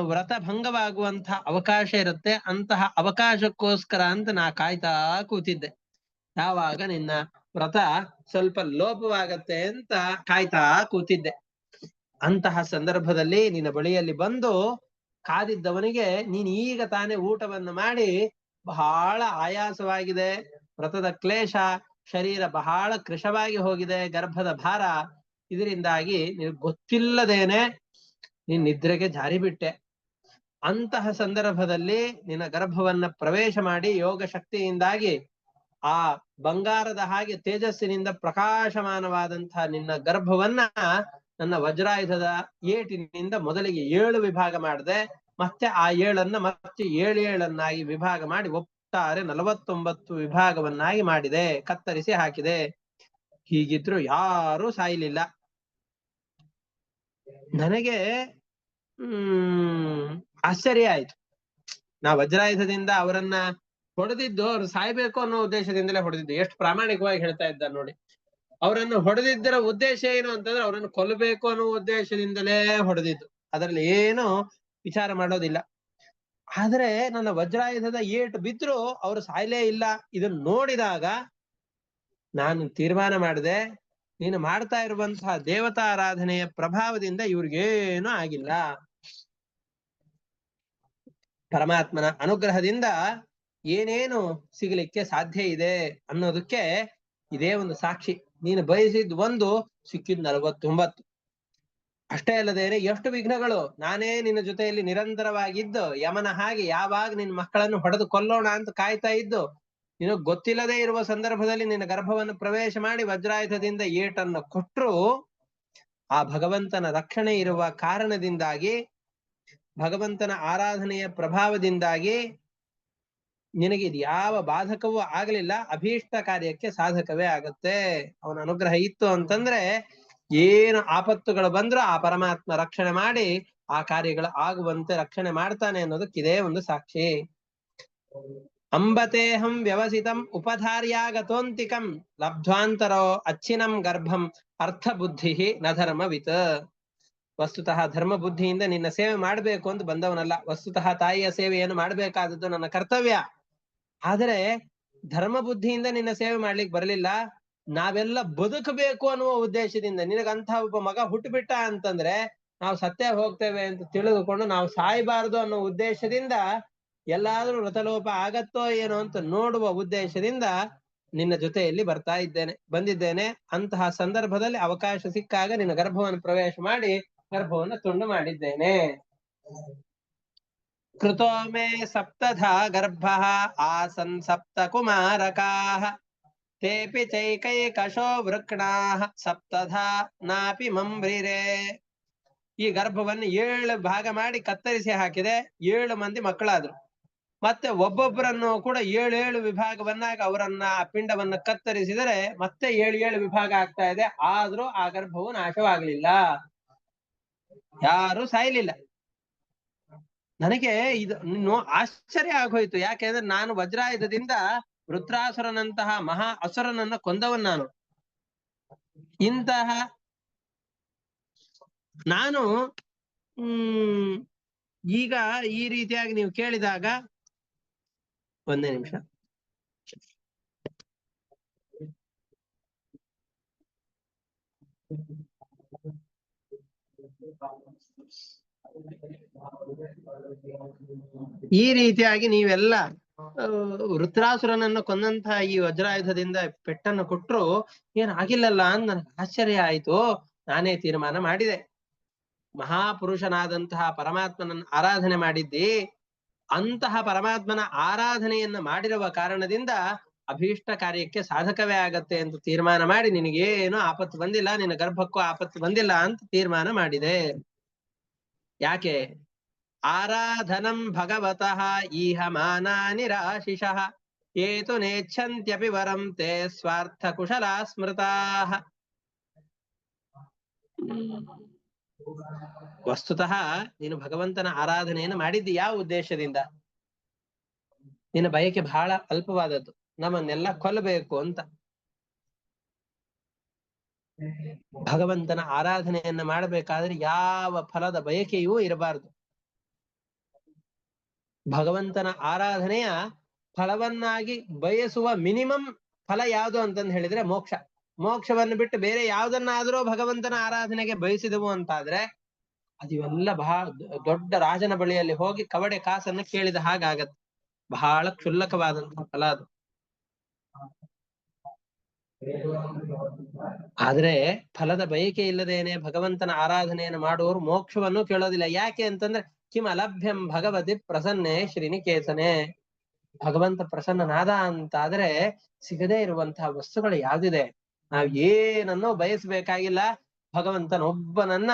ವ್ರತ ಭಂಗವಾಗುವಂತಹ ಅವಕಾಶ ಇರುತ್ತೆ. ಅಂತಹ ಅವಕಾಶಕ್ಕೋಸ್ಕರ ಅಂತ ನಾ ಕಾಯ್ತಾ ಕೂತಿದ್ದೆ. ಯಾವಾಗ ನಿನ್ನ ವ್ರತ ಸ್ವಲ್ಪ ಲೋಪವಾಗತ್ತೆ ಅಂತ ಕಾಯ್ತಾ ಕೂತಿದ್ದೆ. ಅಂತಹ ಸಂದರ್ಭದಲ್ಲಿ ನಿನ್ನ ಬಳಿಯಲ್ಲಿ ಬಂದು ಕಾದಿದ್ದವನಿಗೆ ನೀನ್ ಈಗ ತಾನೇ ಊಟವನ್ನು ಮಾಡಿ, ಬಹಳ ಆಯಾಸವಾಗಿದೆ, ವ್ರತದ ಕ್ಲೇಶ, ಶರೀರ ಬಹಳ ಕೃಶವಾಗಿ ಹೋಗಿದೆ, ಗರ್ಭದ ಭಾರ, ಇದರಿಂದಾಗಿ ನಿನಗೆ ಗೊತ್ತಿಲ್ಲದೇನೆ ನೀನ್ ನಿದ್ರೆಗೆ ಜಾರಿ ಬಿಟ್ಟೆ. ಅಂತಹ ಸಂದರ್ಭದಲ್ಲಿ ನಿನ್ನ ಗರ್ಭವನ್ನ ಪ್ರವೇಶ ಮಾಡಿ ಯೋಗ ಶಕ್ತಿಯಿಂದಾಗಿ ಆ ಬಂಗಾರದ ಹಾಗೆ ತೇಜಸ್ಸಿನಿಂದ ಪ್ರಕಾಶಮಾನವಾದಂತಹ ನಿನ್ನ ಗರ್ಭವನ್ನ ನನ್ನ ವಜ್ರಾಯುಧದ ಏಟಿನಿಂದ ಮೊದಲಿಗೆ 7 ವಿಭಾಗ ಮಾಡಿದೆ. ಮತ್ತೆ ಆ 7 ಮತ್ತೆ 7 ವಿಭಾಗ ಮಾಡಿ ಒಟ್ಟಾರೆ 49 ವಿಭಾಗವನ್ನಾಗಿ ಮಾಡಿದೆ, ಕತ್ತರಿಸಿ ಹಾಕಿದೆ. ಹೀಗಿದ್ರು ಯಾರೂ ಸಾಯಲಿಲ್ಲ. ನನಗೆ ಆಶ್ಚರ್ಯ ಆಯ್ತು. ನಾ ವಜ್ರಾಯುಧದಿಂದ ಅವರನ್ನ ಹೊಡೆದಿದ್ದು ಅವ್ರು ಸಾಯ್ಬೇಕು ಅನ್ನೋ ಉದ್ದೇಶದಿಂದಲೇ ಹೊಡೆದಿದ್ದು. ಎಷ್ಟು ಪ್ರಾಮಾಣಿಕವಾಗಿ ಹೇಳ್ತಾ ಇದ್ದ ನೋಡಿ. ಅವರನ್ನು ಹೊಡೆದಿದ್ದರ ಉದ್ದೇಶ ಏನು ಅಂತಂದ್ರೆ ಅವರನ್ನು ಕೊಲ್ಲಬೇಕು ಅನ್ನೋ ಉದ್ದೇಶದಿಂದಲೇ ಹೊಡೆದಿದ್ದು, ಅದರಲ್ಲಿ ಏನು ವಿಚಾರ ಮಾಡೋದಿಲ್ಲ. ಆದ್ರೆ ನನ್ನ ವಜ್ರಾಯುಧದ ಏಟು ಬಿದ್ರು ಅವರು ಸಾಯ್ಲೇ ಇಲ್ಲ. ಇದನ್ನು ನೋಡಿದಾಗ ನಾನು ತೀರ್ಮಾನ ಮಾಡಿದೆ, ನೀನು ಮಾಡ್ತಾ ಇರುವಂತಹ ದೇವತಾ ಆರಾಧನೆಯ ಪ್ರಭಾವದಿಂದ ಇವ್ರಿಗೇನು ಆಗಿಲ್ಲ. ಪರಮಾತ್ಮನ ಅನುಗ್ರಹದಿಂದ ಏನೇನು ಸಿಗಲಿಕ್ಕೆ ಸಾಧ್ಯ ಇದೆ ಅನ್ನೋದಕ್ಕೆ ಇದೇ ಒಂದು ಸಾಕ್ಷಿ. ನೀನು ಬಯಸಿದ್ 1, ಸಿಕ್ಕಿದ್ 49. ಅಷ್ಟೇ ಅಲ್ಲದೇನೆ ಎಷ್ಟು ವಿಘ್ನಗಳು. ನಾನೇ ನಿನ್ನ ಜೊತೆಯಲ್ಲಿ ನಿರಂತರವಾಗಿದ್ದು ಯಮನ ಹಾಗೆ ಯಾವಾಗ ನಿನ್ನ ಮಕ್ಕಳನ್ನು ಹೊಡೆದು ಕೊಲ್ಲೋಣ ಅಂತ ಕಾಯ್ತಾ ಇದ್ದು, ನಿನಗ್ ಗೊತ್ತಿಲ್ಲದೆ ಇರುವ ಸಂದರ್ಭದಲ್ಲಿ ನಿನ್ನ ಗರ್ಭವನ್ನು ಪ್ರವೇಶ ಮಾಡಿ ವಜ್ರಾಯುಧದಿಂದ ಏಟನ್ನು ಕೊಟ್ಟರು. ಆ ಭಗವಂತನ ರಕ್ಷಣೆ ಇರುವ ಕಾರಣದಿಂದಾಗಿ, ಭಗವಂತನ ಆರಾಧನೆಯ ಪ್ರಭಾವದಿಂದಾಗಿ ನಿನಗೆ ಇದು ಯಾವ ಬಾಧಕವೂ ಆಗಲಿಲ್ಲ. ಅಭೀಷ್ಟ ಕಾರ್ಯಕ್ಕೆ ಸಾಧಕವೇ ಆಗತ್ತೆ. ಅವನ ಅನುಗ್ರಹ ಇತ್ತು ಅಂತಂದ್ರೆ ಏನು ಆಪತ್ತುಗಳು ಬಂದ್ರೂ ಆ ಪರಮಾತ್ಮ ರಕ್ಷಣೆ ಮಾಡಿ ಆ ಕಾರ್ಯಗಳು ಆಗುವಂತೆ ರಕ್ಷಣೆ ಮಾಡ್ತಾನೆ ಅನ್ನೋದಕ್ಕೆ ಇದೇ ಒಂದು ಸಾಕ್ಷಿ. ಅಂಬತೇಹಂ ವ್ಯವಸಿತಂ ಉಪಧಾರ್ಯಾಗತೋಂತಿಕಂ ಲಬ್ಧ್ವಾಂತರೋ ಅಚ್ಚಿನಂ ಗರ್ಭಂ ಅರ್ಥ ಬುದ್ಧಿ ನ ಧರ್ಮವಿತ್. ವಸ್ತುತಃ ಧರ್ಮ ಬುದ್ಧಿಯಿಂದ ನಿನ್ನ ಸೇವೆ ಮಾಡಬೇಕು ಅಂತ ಬಂದವನಲ್ಲ. ವಸ್ತುತಃ ತಾಯಿಯ ಸೇವೆಯನ್ನು ಮಾಡಬೇಕಾದದ್ದು ನನ್ನ ಕರ್ತವ್ಯ. ಆದರೆ ಧರ್ಮ ಬುದ್ಧಿಯಿಂದ ನಿನ್ನ ಸೇವೆ ಮಾಡ್ಲಿಕ್ಕೆ ಬರಲಿಲ್ಲ. ನಾವೆಲ್ಲ ಬದುಕಬೇಕು ಅನ್ನುವ ಉದ್ದೇಶದಿಂದ ನಿನಗಂಥ ಒಬ್ಬ ಮಗ ಹುಟ್ಟುಬಿಟ್ಟ ಅಂತಂದ್ರೆ ನಾವು ಸತ್ತೇ ಹೋಗ್ತೇವೆ ಅಂತ ತಿಳಿದುಕೊಂಡು ನಾವು ಸಾಯಬಾರದು ಅನ್ನೋ ಉದ್ದೇಶದಿಂದ, ಎಲ್ಲಾದ್ರೂ ವ್ರತಲೋಪ ಆಗತ್ತೋ ಏನೋ ಅಂತ ನೋಡುವ ಉದ್ದೇಶದಿಂದ ನಿನ್ನ ಜೊತೆಯಲ್ಲಿ ಬಂದಿದ್ದೇನೆ. ಅಂತಹ ಸಂದರ್ಭದಲ್ಲಿ ಅವಕಾಶ ಸಿಕ್ಕಾಗ ನಿನ್ನ ಗರ್ಭವನ್ನು ಪ್ರವೇಶ ಮಾಡಿ ಗರ್ಭವನ್ನು ತುಂಡು ಮಾಡಿದ್ದೇನೆ. ಕೃತೋ ಮೇ ಸಪ್ತಧಾ ಗರ್ಭ ಆಸನ್ ಸಪ್ತ ಕುಮಾರಕಾಃ ತೇಪಿ ಚೈಕೈಕಶೋ ವೃಕ್ಣಾಃ ಸಪ್ತಧಾ ನಾಪಿ ಮಂಬ್ರಿರೇ. ಈ ಗರ್ಭವನ್ನು 7 ಭಾಗ ಮಾಡಿ ಕತ್ತರಿಸಿ ಹಾಕಿದೆ. 7 ಮಂದಿ ಮಕ್ಕಳಾದ್ರು. ಮತ್ತೆ ಒಬ್ಬೊಬ್ಬರನ್ನು ಕೂಡ 7 ವಿಭಾಗವನ್ನಾಗಿ ಅವರನ್ನ ಆ ಪಿಂಡವನ್ನ ಕತ್ತರಿಸಿದರೆ ಮತ್ತೆ 7 ವಿಭಾಗ ಆಗ್ತಾ ಇದೆ. ಆದ್ರೂ ಆ ಗರ್ಭವು ನಾಶವಾಗಲಿಲ್ಲ, ಯಾರು ಸಾಯ್ಲಿಲ್ಲ. ನನಗೆ ಇನ್ನು ಆಶ್ಚರ್ಯ ಆಗೋಯ್ತು. ಯಾಕೆಂದ್ರೆ ನಾನು ವಜ್ರಾಯುಧದಿಂದ ವೃತ್ರಾಸುರನಂತಹ ಮಹಾ ಅಸುರನನ್ನ ಕೊಂದವನ್ ನಾನು. ಇಂತಹ ನಾನು ಈಗ ಈ ರೀತಿಯಾಗಿ ನೀವು ಕೇಳಿದಾಗ, ಒಂದೇ ನಿಮಿಷ, ಈ ರೀತಿಯಾಗಿ ನೀವೆಲ್ಲ ವೃತ್ರಾಸುರನನ್ನು ಕೊಂದಂತಹ ಈ ವಜ್ರಾಯುಧದಿಂದ ಪೆಟ್ಟನ್ನು ಕೊಟ್ರು ಏನಾಗಿಲ್ಲಲ್ಲ ಅಂತ ನನಗೆ ಆಶ್ಚರ್ಯ ಆಯ್ತು. ನಾನೇ ತೀರ್ಮಾನ ಮಾಡಿದೆ, ಮಹಾಪುರುಷನಾದಂತಹ ಪರಮಾತ್ಮನನ್ನು ಆರಾಧನೆ ಮಾಡಿದ್ದಿ. ಅಂತಹ ಪರಮಾತ್ಮನ ಆರಾಧನೆಯನ್ನ ಮಾಡಿರುವ ಕಾರಣದಿಂದ ಅಭೀಷ್ಟ ಕಾರ್ಯಕ್ಕೆ ಸಾಧಕವೇ ಆಗತ್ತೆ ಅಂತ ತೀರ್ಮಾನ ಮಾಡಿ ನಿನಗೇನು ಆಪತ್ತು ಬಂದಿಲ್ಲ, ನಿನ್ನ ಗರ್ಭಕ್ಕೂ ಆಪತ್ತು ಬಂದಿಲ್ಲ ಅಂತ ತೀರ್ಮಾನ ಮಾಡಿದೆ. ಯಾಕೆ? ಆರಾಧನಂ ಭಗವತಃ ಈಹ ಮಾನಾನಿ ರಾಶಿಷಃ ಏತು ನೇಚ್ಛಂತ್ಯಪಿ ವರಂ ತೇ ಸ್ವಾರ್ಥ ಕುಶಲ ಸ್ಮೃತಾಃ. ವಸ್ತುತಃ ನೀನು ಭಗವಂತನ ಆರಾಧನೆಯನ್ನು ಮಾಡಿದ್ದಿ ಯಾವ ಉದ್ದೇಶದಿಂದ? ನಿನ್ನ ಬಯಕೆ ಬಹಳ ಅಲ್ಪವಾದದ್ದು, ನಮ್ಮನ್ನೆಲ್ಲ ಕೊಲ್ಲಬೇಕು ಅಂತ. ಭಗವಂತನ ಆರಾಧನೆಯನ್ನ ಮಾಡಬೇಕಾದ್ರೆ ಯಾವ ಫಲದ ಬಯಕೆಯೂ ಇರಬಾರದು. ಭಗವಂತನ ಆರಾಧನೆಯ ಫಲವನ್ನಾಗಿ ಬಯಸುವ ಮಿನಿಮಮ್ ಫಲ ಯಾವುದು ಅಂತಂದು ಹೇಳಿದ್ರೆ ಮೋಕ್ಷ. ಮೋಕ್ಷವನ್ನು ಬಿಟ್ಟು ಬೇರೆ ಯಾವುದನ್ನಾದ್ರೂ ಭಗವಂತನ ಆರಾಧನೆಗೆ ಬಯಸಿದವು ಅಂತಾದ್ರೆ ಅದಿವೆಲ್ಲ ಬಹಳ ದೊಡ್ಡ ರಾಜನ ಬಳಿಯಲ್ಲಿ ಹೋಗಿ ಕವಡೆ ಕಾಸನ್ನು ಕೇಳಿದ ಹಾಗಾಗತ್ತೆ. ಬಹಳ ಕ್ಷುಲ್ಲಕವಾದಂತಹ ಫಲ ಅದು. ಆದ್ರೆ ಫಲದ ಬಯಕೆ ಇಲ್ಲದೇನೆ ಭಗವಂತನ ಆರಾಧನೆಯನ್ನು ಮಾಡುವವರು ಮೋಕ್ಷವನ್ನು ಕೇಳೋದಿಲ್ಲ. ಯಾಕೆ ಅಂತಂದ್ರೆ ಕಿಂ ಅಲಭ್ಯಂ ಭಗವತಿ ಪ್ರಸನ್ನೆ ಶ್ರೀನಿಕೇತನೆ. ಭಗವಂತ ಪ್ರಸನ್ನನಾದ ಅಂತಾದ್ರೆ ಸಿಗದೇ ಇರುವಂತಹ ವಸ್ತುಗಳು ಯಾವ್ದಿದೆ? ನಾವ್ ಏನನ್ನೋ ಬಯಸಬೇಕಾಗಿಲ್ಲ, ಭಗವಂತನೊಬ್ಬನನ್ನ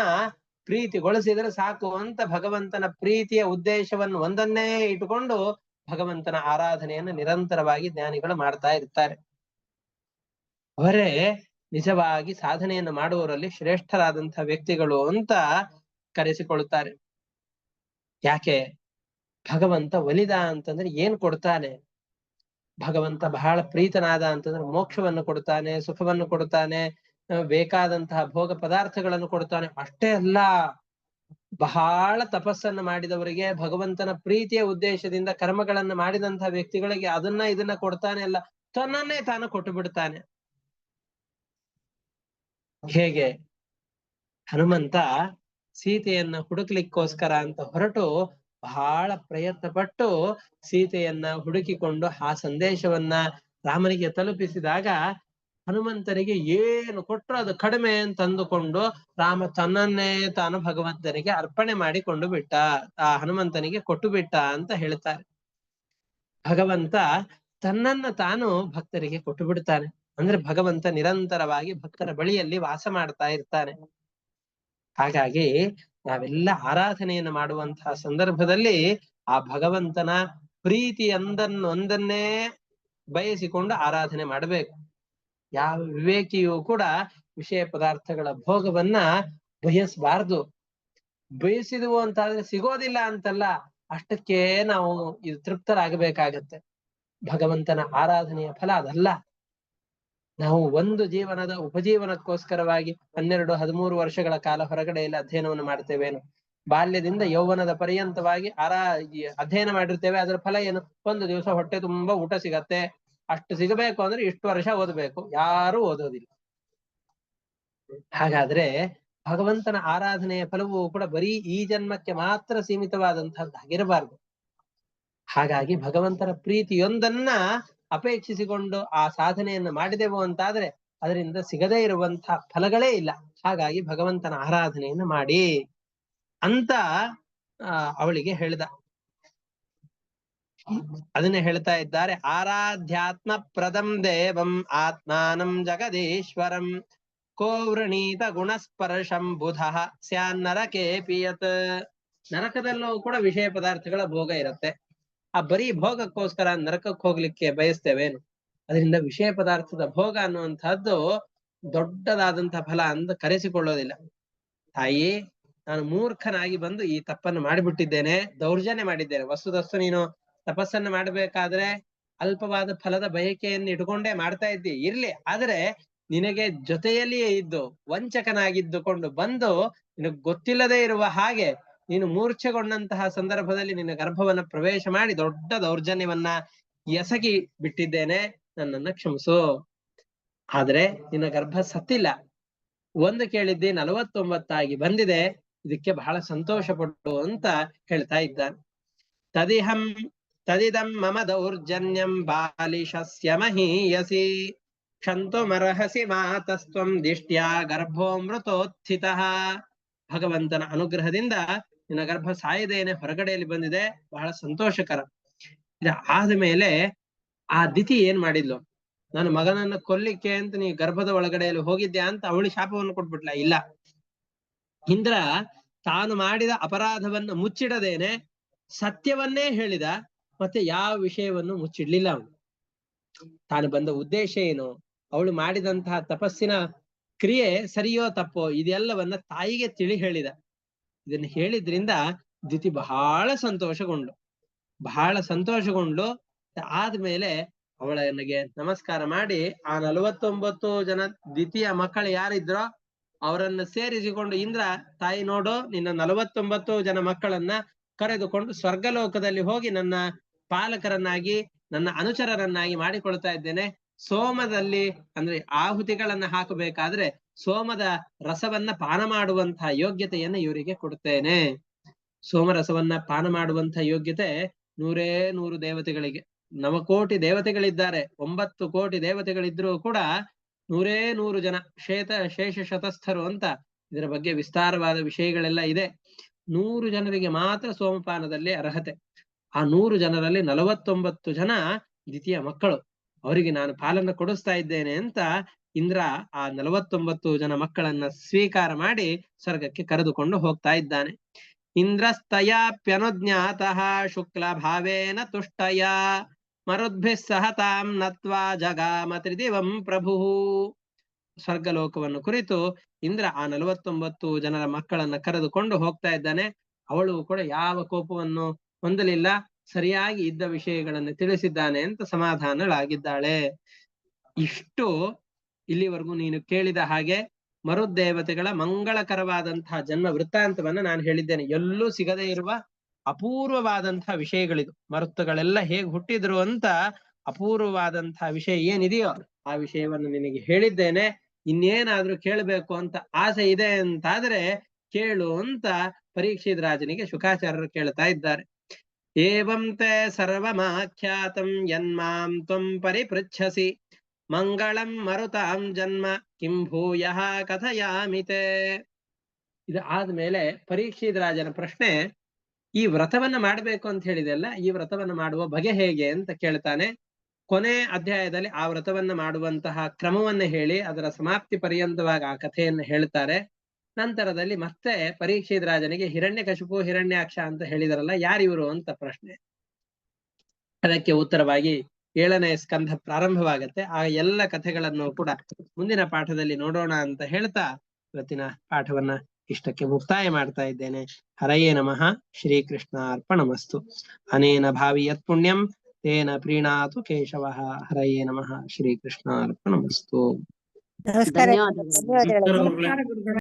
ಪ್ರೀತಿಗೊಳಿಸಿದ್ರೆ ಸಾಕು ಅಂತ ಭಗವಂತನ ಪ್ರೀತಿಯ ಉದ್ದೇಶವನ್ನು ಒಂದನ್ನೇ ಇಟ್ಟುಕೊಂಡು ಭಗವಂತನ ಆರಾಧನೆಯನ್ನು ನಿರಂತರವಾಗಿ ಜ್ಞಾನಿಗಳು ಮಾಡ್ತಾ ಇರ್ತಾರೆ. ಅವರೇ ನಿಜವಾಗಿ ಸಾಧನೆಯನ್ನು ಮಾಡುವವರಲ್ಲಿ ಶ್ರೇಷ್ಠರಾದಂತಹ ವ್ಯಕ್ತಿಗಳು ಅಂತ ಕರೆಸಿಕೊಳ್ಳುತ್ತಾರೆ. ಯಾಕೆ? ಭಗವಂತ ಒಲಿದ ಅಂತಂದ್ರೆ ಏನ್ ಕೊಡ್ತಾನೆ? ಭಗವಂತ ಬಹಳ ಪ್ರೀತನಾದ ಅಂತಂದ್ರೆ ಮೋಕ್ಷವನ್ನು ಕೊಡ್ತಾನೆ, ಸುಖವನ್ನು ಕೊಡ್ತಾನೆ, ಬೇಕಾದಂತಹ ಭೋಗ ಪದಾರ್ಥಗಳನ್ನು ಕೊಡ್ತಾನೆ. ಅಷ್ಟೇ ಅಲ್ಲ, ಬಹಳ ತಪಸ್ಸನ್ನು ಮಾಡಿದವರಿಗೆ, ಭಗವಂತನ ಪ್ರೀತಿಯ ಉದ್ದೇಶದಿಂದ ಕರ್ಮಗಳನ್ನು ಮಾಡಿದಂತಹ ವ್ಯಕ್ತಿಗಳಿಗೆ ಅದನ್ನ ಇದನ್ನ ಕೊಡ್ತಾನೆ ಅಲ್ಲ, ತನ್ನನ್ನೇ ತಾನು ಕೊಟ್ಟು ಬಿಡ್ತಾನೆ. ಹೇಗೆ? ಹನುಮಂತ ಸೀತೆಯನ್ನ ಹುಡುಕ್ಲಿಕ್ಕೋಸ್ಕರ ಅಂತ ಹೊರಟು ಬಹಳ ಪ್ರಯತ್ನ ಪಟ್ಟು ಸೀತೆಯನ್ನ ಹುಡುಕಿಕೊಂಡು ಆ ಸಂದೇಶವನ್ನ ರಾಮನಿಗೆ ತಲುಪಿಸಿದಾಗ ಹನುಮಂತನಿಗೆ ಏನು ಕೊಟ್ಟರು ಅದು ಕಡಿಮೆ ಅಂತ ಅಂದುಕೊಂಡು ರಾಮ ತನ್ನನ್ನೇ ತಾನು ಭಗವಂತನಿಗೆ ಅರ್ಪಣೆ ಮಾಡಿಕೊಂಡು ಬಿಟ್ಟ, ಆ ಹನುಮಂತನಿಗೆ ಕೊಟ್ಟು ಬಿಟ್ಟ ಅಂತ ಹೇಳ್ತಾರೆ. ಭಗವಂತ ತನ್ನನ್ನ ತಾನು ಭಕ್ತರಿಗೆ ಕೊಟ್ಟು ಬಿಡ್ತಾನೆ. ಅಂದ್ರೆ ಭಗವಂತ ನಿರಂತರವಾಗಿ ಭಕ್ತರ ಬಳಿಯಲ್ಲಿ ವಾಸ ಮಾಡ್ತಾ ಇರ್ತಾನೆ. ಹಾಗಾಗಿ ನಾವೆಲ್ಲ ಆರಾಧನೆಯನ್ನು ಮಾಡುವಂತಹ ಸಂದರ್ಭದಲ್ಲಿ ಆ ಭಗವಂತನ ಪ್ರೀತಿ ಒಂದನ್ನೇ ಬಯಸಿಕೊಂಡು ಆರಾಧನೆ ಮಾಡಬೇಕು. ಯಾವ ವಿವೇಕಿಯೂ ಕೂಡ ವಿಷಯ ಪದಾರ್ಥಗಳ ಭೋಗವನ್ನ ಬಯಸಬಾರ್ದು. ಬಯಸಿದವು ಅಂತಾದ್ರೆ ಸಿಗೋದಿಲ್ಲ ಅಂತಲ್ಲ, ಅಷ್ಟಕ್ಕೆ ನಾವು ಇದು ತೃಪ್ತರಾಗಬೇಕಾಗತ್ತೆ. ಭಗವಂತನ ಆರಾಧನೆಯ ಫಲ ಅದಲ್ಲ. ನಾವು ಒಂದು ಜೀವನದ ಉಪಜೀವನಕ್ಕೋಸ್ಕರವಾಗಿ 12-13 ವರ್ಷಗಳ ಕಾಲ ಹೊರಗಡೆಯಲ್ಲಿ ಅಧ್ಯಯನವನ್ನು ಮಾಡ್ತೇವೇನು? ಬಾಲ್ಯದಿಂದ ಯೌವನದ ಪರ್ಯಂತವಾಗಿ ಅಧ್ಯಯನ ಮಾಡಿರ್ತೇವೆ. ಅದರ ಫಲ ಏನು? ಒಂದು ದಿವಸ ಹೊಟ್ಟೆ ತುಂಬಾ ಊಟ ಸಿಗತ್ತೆ. ಅಷ್ಟು ಸಿಗಬೇಕು ಅಂದ್ರೆ ಇಷ್ಟು ವರ್ಷ ಓದಬೇಕು. ಯಾರು ಓದೋದಿಲ್ಲ. ಹಾಗಾದ್ರೆ ಭಗವಂತನ ಆರಾಧನೆಯ ಫಲವು ಕೂಡ ಬರೀ ಈ ಜನ್ಮಕ್ಕೆ ಮಾತ್ರ ಸೀಮಿತವಾದಂತಹದ್ದಾಗಿರಬಾರದು. ಹಾಗಾಗಿ ಭಗವಂತನ ಪ್ರೀತಿಯೊಂದನ್ನ ಅಪೇಕ್ಷಿಸಿಕೊಂಡು ಆ ಸಾಧನೆಯನ್ನು ಮಾಡಿದೆವು ಅಂತಾದ್ರೆ ಅದರಿಂದ ಸಿಗದೇ ಇರುವಂತಹ ಫಲಗಳೇ ಇಲ್ಲ. ಹಾಗಾಗಿ ಭಗವಂತನ ಆರಾಧನೆಯನ್ನು ಮಾಡಿ ಅಂತ ಅವಳಿಗೆ ಹೇಳಿದ. ಅದನ್ನೇ ಹೇಳ್ತಾ ಇದ್ದಾರೆ, ಆರಾಧ್ಯಾತ್ಮ ಪ್ರದಂ ದೇವಂ ಆತ್ಮಾನಂ ಜಗದೀಶ್ವರಂ ಕೋವೃಣೀತ ಗುಣಸ್ಪರ್ಶಂ ಬುಧ ಸ್ಯಾನ್ನರಕೆ ಪಿಯತ್. ನರಕದಲ್ಲೂ ಕೂಡ ವಿಷಯ ಪದಾರ್ಥಗಳ ಭೋಗ ಇರುತ್ತೆ. ಆ ಬರೀ ಭೋಗಕ್ಕೋಸ್ಕರ ನರಕಕ್ಕೆ ಹೋಗ್ಲಿಕ್ಕೆ ಬಯಸ್ತೇವೇನು? ಅದರಿಂದ ವಿಷಯ ಪದಾರ್ಥದ ಭೋಗ ಅನ್ನುವಂತಹದ್ದು ದೊಡ್ಡದಾದಂತಹ ಫಲ ಅಂತ ಕರೆಸಿಕೊಳ್ಳೋದಿಲ್ಲ. ತಾಯಿ, ನಾನು ಮೂರ್ಖನಾಗಿ ಬಂದು ಈ ತಪ್ಪನ್ನು ಮಾಡಿಬಿಟ್ಟಿದ್ದೇನೆ, ದೌರ್ಜನ್ಯ ಮಾಡಿದ್ದೇನೆ. ವಸ್ತುತಸ್ತು ನೀನು ತಪಸ್ಸನ್ನು ಮಾಡಬೇಕಾದ್ರೆ ಅಲ್ಪವಾದ ಫಲದ ಬಯಕೆಯನ್ನು ಇಟ್ಕೊಂಡೇ ಮಾಡ್ತಾ ಇದ್ದಿ, ಇರ್ಲಿ. ಆದ್ರೆ ನಿನಗೆ ಜೊತೆಯಲ್ಲಿಯೇ ಇದ್ದು ವಂಚಕನಾಗಿದ್ದುಕೊಂಡು ಬಂದು ನಿನಗೆ ಗೊತ್ತಿಲ್ಲದೆ ಇರುವ ಹಾಗೆ ನೀನು ಮೂರ್ಛೆಗೊಂಡಂತಹ ಸಂದರ್ಭದಲ್ಲಿ ನಿನ್ನ ಗರ್ಭವನ್ನ ಪ್ರವೇಶ ಮಾಡಿ ದೊಡ್ಡ ದೌರ್ಜನ್ಯವನ್ನ ಎಸಗಿ ಬಿಟ್ಟಿದ್ದೇನೆ, ನನ್ನನ್ನ ಕ್ಷಮಿಸು. ಆದ್ರೆ ನಿನ್ನ ಗರ್ಭ ಸತ್ತಿಲ್ಲ. ಒಂದು ಕೇಳಿದ್ದಿ 49 ಬಂದಿದೆ, ಇದಕ್ಕೆ ಬಹಳ ಸಂತೋಷ ಪಟ್ಟು ಅಂತ ಹೇಳ್ತಾ ಇದ್ದಾನೆ. ತದಿದಂ ಮಮ ದೌರ್ಜನ್ಯಂ ಬಾಲಿಶಸ್ಯ ಮಹೀಯಸಿ ಕ್ಷಂತುಮರ್ಹಸಿ ಮಾತಸ್ತ್ವಂ ದಿಷ್ಟ್ಯಾ ಗರ್ಭೋಮೃತೋತ್ಥಿತಃ. ಭಗವಂತನ ಅನುಗ್ರಹದಿಂದ ನಿನ್ನ ಗರ್ಭ ಸಾಯದೇನೆ ಹೊರಗಡೆಯಲ್ಲಿ ಬಂದಿದೆ, ಬಹಳ ಸಂತೋಷಕರ. ಆದ ಮೇಲೆ ಆ ದಿತಿ ಏನ್ ಮಾಡಿದ್ಲು? ನಾನು ಮಗನನ್ನು ಕೊಲ್ಲಿಕ್ಕೆ ಅಂತ ನೀ ಗರ್ಭದ ಒಳಗಡೆಯಲ್ಲಿ ಹೋಗಿದ್ಯಾ ಅಂತ ಅವಳಿ ಶಾಪವನ್ನು ಕೊಟ್ಬಿಟ್ಲ? ಇಲ್ಲ. ಇಂದ್ರ ತಾನು ಮಾಡಿದ ಅಪರಾಧವನ್ನು ಮುಚ್ಚಿಡದೇನೆ ಸತ್ಯವನ್ನೇ ಹೇಳಿದ. ಮತ್ತೆ ಯಾವ ವಿಷಯವನ್ನು ಮುಚ್ಚಿಡ್ಲಿಲ್ಲ ಅವನು. ತಾನು ಬಂದ ಉದ್ದೇಶ ಏನು, ಅವಳು ಮಾಡಿದಂತಹ ತಪಸ್ಸಿನ ಕ್ರಿಯೆ ಸರಿಯೋ ತಪ್ಪೋ ಇದೆಲ್ಲವನ್ನ ತಾಯಿಗೆ ತಿಳಿ ಹೇಳಿದ. ಇದನ್ನು ಹೇಳಿದ್ರಿಂದ ದಿತಿ ಬಹಳ ಸಂತೋಷಗೊಂಡು ಆದ್ಮೇಲೆ ಅವಳನಿಗೆ ನಮಸ್ಕಾರ ಮಾಡಿ ಆ 49 ಜನ ದಿತಿಯ ಮಕ್ಕಳು ಯಾರಿದ್ರೋ ಅವರನ್ನ ಸೇರಿಸಿಕೊಂಡು, ಇಂದ್ರ ತಾಯಿ ನೋಡು, ನಿನ್ನ 49 ಜನ ಮಕ್ಕಳನ್ನ ಕರೆದುಕೊಂಡು ಸ್ವರ್ಗಲೋಕದಲ್ಲಿ ಹೋಗಿ ನನ್ನ ಪಾಲಕರನ್ನಾಗಿ ನನ್ನ ಅನುಚರರನ್ನಾಗಿ ಮಾಡಿಕೊಳ್ತಾ ಇದ್ದೇನೆ. ಸೋಮದಲ್ಲಿ ಅಂದ್ರೆ ಆಹುತಿಗಳನ್ನ ಹಾಕಬೇಕಾದ್ರೆ ಸೋಮದ ರಸವನ್ನ ಪಾನ ಮಾಡುವಂತಹ ಯೋಗ್ಯತೆಯನ್ನ ಇವರಿಗೆ ಕೊಡ್ತೇನೆ. ಸೋಮರಸವನ್ನ ಪಾನ ಮಾಡುವಂತಹ ಯೋಗ್ಯತೆ 100 ದೇವತೆಗಳಿಗೆ. 9 ಕೋಟಿ ದೇವತೆಗಳಿದ್ದಾರೆ. 9 ಕೋಟಿ ದೇವತೆಗಳಿದ್ರೂ ಕೂಡ 100 ಜನ ಶೇಷ ಶತಸ್ಥರು ಅಂತ ಇದರ ಬಗ್ಗೆ ವಿಸ್ತಾರವಾದ ವಿಷಯಗಳೆಲ್ಲ ಇದೆ. 100 ಜನರಿಗೆ ಮಾತ್ರ ಸೋಮಪಾನದಲ್ಲಿ ಅರ್ಹತೆ. ಆ 100 ಜನರಲ್ಲಿ 49 ಜನ ದ್ವಿತೀಯ ಮಕ್ಕಳು. ಅವರಿಗೆ ನಾನು ಪಾಲನ್ನ ಕೊಡಿಸ್ತಾ ಇದ್ದೇನೆ ಅಂತ ಇಂದ್ರ ಆ 49 ಜನ ಮಕ್ಕಳನ್ನ ಸ್ವೀಕಾರ ಮಾಡಿ ಸ್ವರ್ಗಕ್ಕೆ ಕರೆದುಕೊಂಡು ಹೋಗ್ತಾ ಇದ್ದಾನೆ. ಇಂದ್ರಸ್ತಯಾಪ್ಯನುಜ್ಞಾತಃ ಶುಕ್ಲ ಭಾವೇನ ತುಷ್ಟಯ ಮರುದ್ಭಿಃ ಸಹ ತಾಂ ನತ್ವಾ ಜಗಾಮ ತ್ರಿದಿವಂ ಪ್ರಭು. ಸ್ವರ್ಗಲೋಕವನ್ನು ಕುರಿತು ಇಂದ್ರ ಆ 49 ಜನರ ಮಕ್ಕಳನ್ನ ಕರೆದುಕೊಂಡು ಹೋಗ್ತಾ ಇದ್ದಾನೆ. ಅವಳು ಕೂಡ ಯಾವ ಕೋಪವನ್ನು ಹೊಂದಲಿಲ್ಲ, ಸರಿಯಾಗಿ ಇದ್ದ ವಿಷಯಗಳನ್ನು ತಿಳಿಸಿದ್ದಾನೆ ಅಂತ ಸಮಾಧಾನಳಾಗಿದ್ದಾಳೆ. ಇಷ್ಟು ಇಲ್ಲಿವರೆಗೂ ನೀನು ಕೇಳಿದ ಹಾಗೆ ಮರುದೇವತೆಗಳ ಮಂಗಳಕರವಾದಂತಹ ಜನ್ಮ ವೃತ್ತಾಂತವನ್ನ ನಾನು ಹೇಳಿದ್ದೇನೆ. ಎಲ್ಲೂ ಸಿಗದೇ ಇರುವ ಅಪೂರ್ವವಾದಂತಹ ವಿಷಯಗಳಿದು. ಮರುತ್ತುಗಳೆಲ್ಲ ಹೇಗೆ ಹುಟ್ಟಿದ್ರು ಅಂತ ಅಪೂರ್ವವಾದಂತಹ ವಿಷಯ ಏನಿದೆಯೋ ಆ ವಿಷಯವನ್ನು ನಿನಗೆ ಹೇಳಿದ್ದೇನೆ. ಇನ್ನೇನಾದ್ರೂ ಕೇಳಬೇಕು ಅಂತ ಆಸೆ ಇದೆ ಅಂತಾದ್ರೆ ಕೇಳು ಅಂತ ಪರೀಕ್ಷಿತ್ ರಾಜನಿಗೆ ಶುಕಾಚಾರ್ಯರು ಕೇಳ್ತಾ ಇದ್ದಾರೆ. ಏವಂ ತೇ ಸರ್ವಮಾಖ್ಯಾತಂ ಯನ್ಮಾಂ ತ್ವಂ ಪರಿಪೃಚ್ಛಸಿ ಮಂಗಳಂ ಮರುತಾಂ ಜನ್ಮ ಕಿಂ ಭೂಯಃ ಕಥಯಾಮಿತೆ. ಇದು ಆದ್ಮೇಲೆ ಪರೀಕ್ಷಿತ್ ರಾಜನ ಪ್ರಶ್ನೆ, ಈ ವ್ರತವನ್ನ ಮಾಡಬೇಕು ಅಂತ ಹೇಳಿದೆಲ್ಲ, ಈ ವ್ರತವನ್ನ ಮಾಡುವ ಬಗೆ ಹೇಗೆ ಅಂತ ಕೇಳ್ತಾನೆ. ಕೊನೆ ಅಧ್ಯಾಯದಲ್ಲಿ ಆ ವ್ರತವನ್ನ ಮಾಡುವಂತಹ ಕ್ರಮವನ್ನ ಹೇಳಿ ಅದರ ಸಮಾಪ್ತಿ ಪರ್ಯಂತವಾಗಿ ಆ ಕಥೆಯನ್ನು ಹೇಳ್ತಾರೆ. ನಂತರದಲ್ಲಿ ಮತ್ತೆ ಪರೀಕ್ಷಿತ್ ರಾಜನಿಗೆ ಹಿರಣ್ಯಕಶಿಪು ಹಿರಣ್ಯಾಕ್ಷ ಅಂತ ಹೇಳಿದರಲ್ಲ, ಯಾರಿವರು ಅಂತ ಪ್ರಶ್ನೆ. ಅದಕ್ಕೆ ಉತ್ತರವಾಗಿ 7ನೇ ಸ್ಕಂಧ ಪ್ರಾರಂಭವಾಗತ್ತೆ. ಆ ಎಲ್ಲ ಕಥೆಗಳನ್ನು ಕೂಡ ಮುಂದಿನ ಪಾಠದಲ್ಲಿ ನೋಡೋಣ ಅಂತ ಹೇಳ್ತಾ ಇವತ್ತಿನ ಪಾಠವನ್ನ ಇಷ್ಟಕ್ಕೆ ಮುಕ್ತಾಯ ಮಾಡ್ತಾ ಇದ್ದೇನೆ. ಹರಯೇ ನಮಃ. ಶ್ರೀಕೃಷ್ಣ ಅರ್ಪಣಮಸ್ತು. ಅನೇನ ಭಾವಿ ಯತ್ ಪುಣ್ಯಂ ತೇನ ಪ್ರೀಣಾತು ಕೇಶವಃ. ಹರಯೇ ನಮಃ. ಶ್ರೀಕೃಷ್ಣಾರ್ಪಣಮಸ್ತು. ನಮಸ್ಕಾರ. ಧನ್ಯವಾದಗಳು. ಧನ್ಯವಾದಗಳು. ನಮಸ್ಕಾರ ಗುರುಗಳೇ.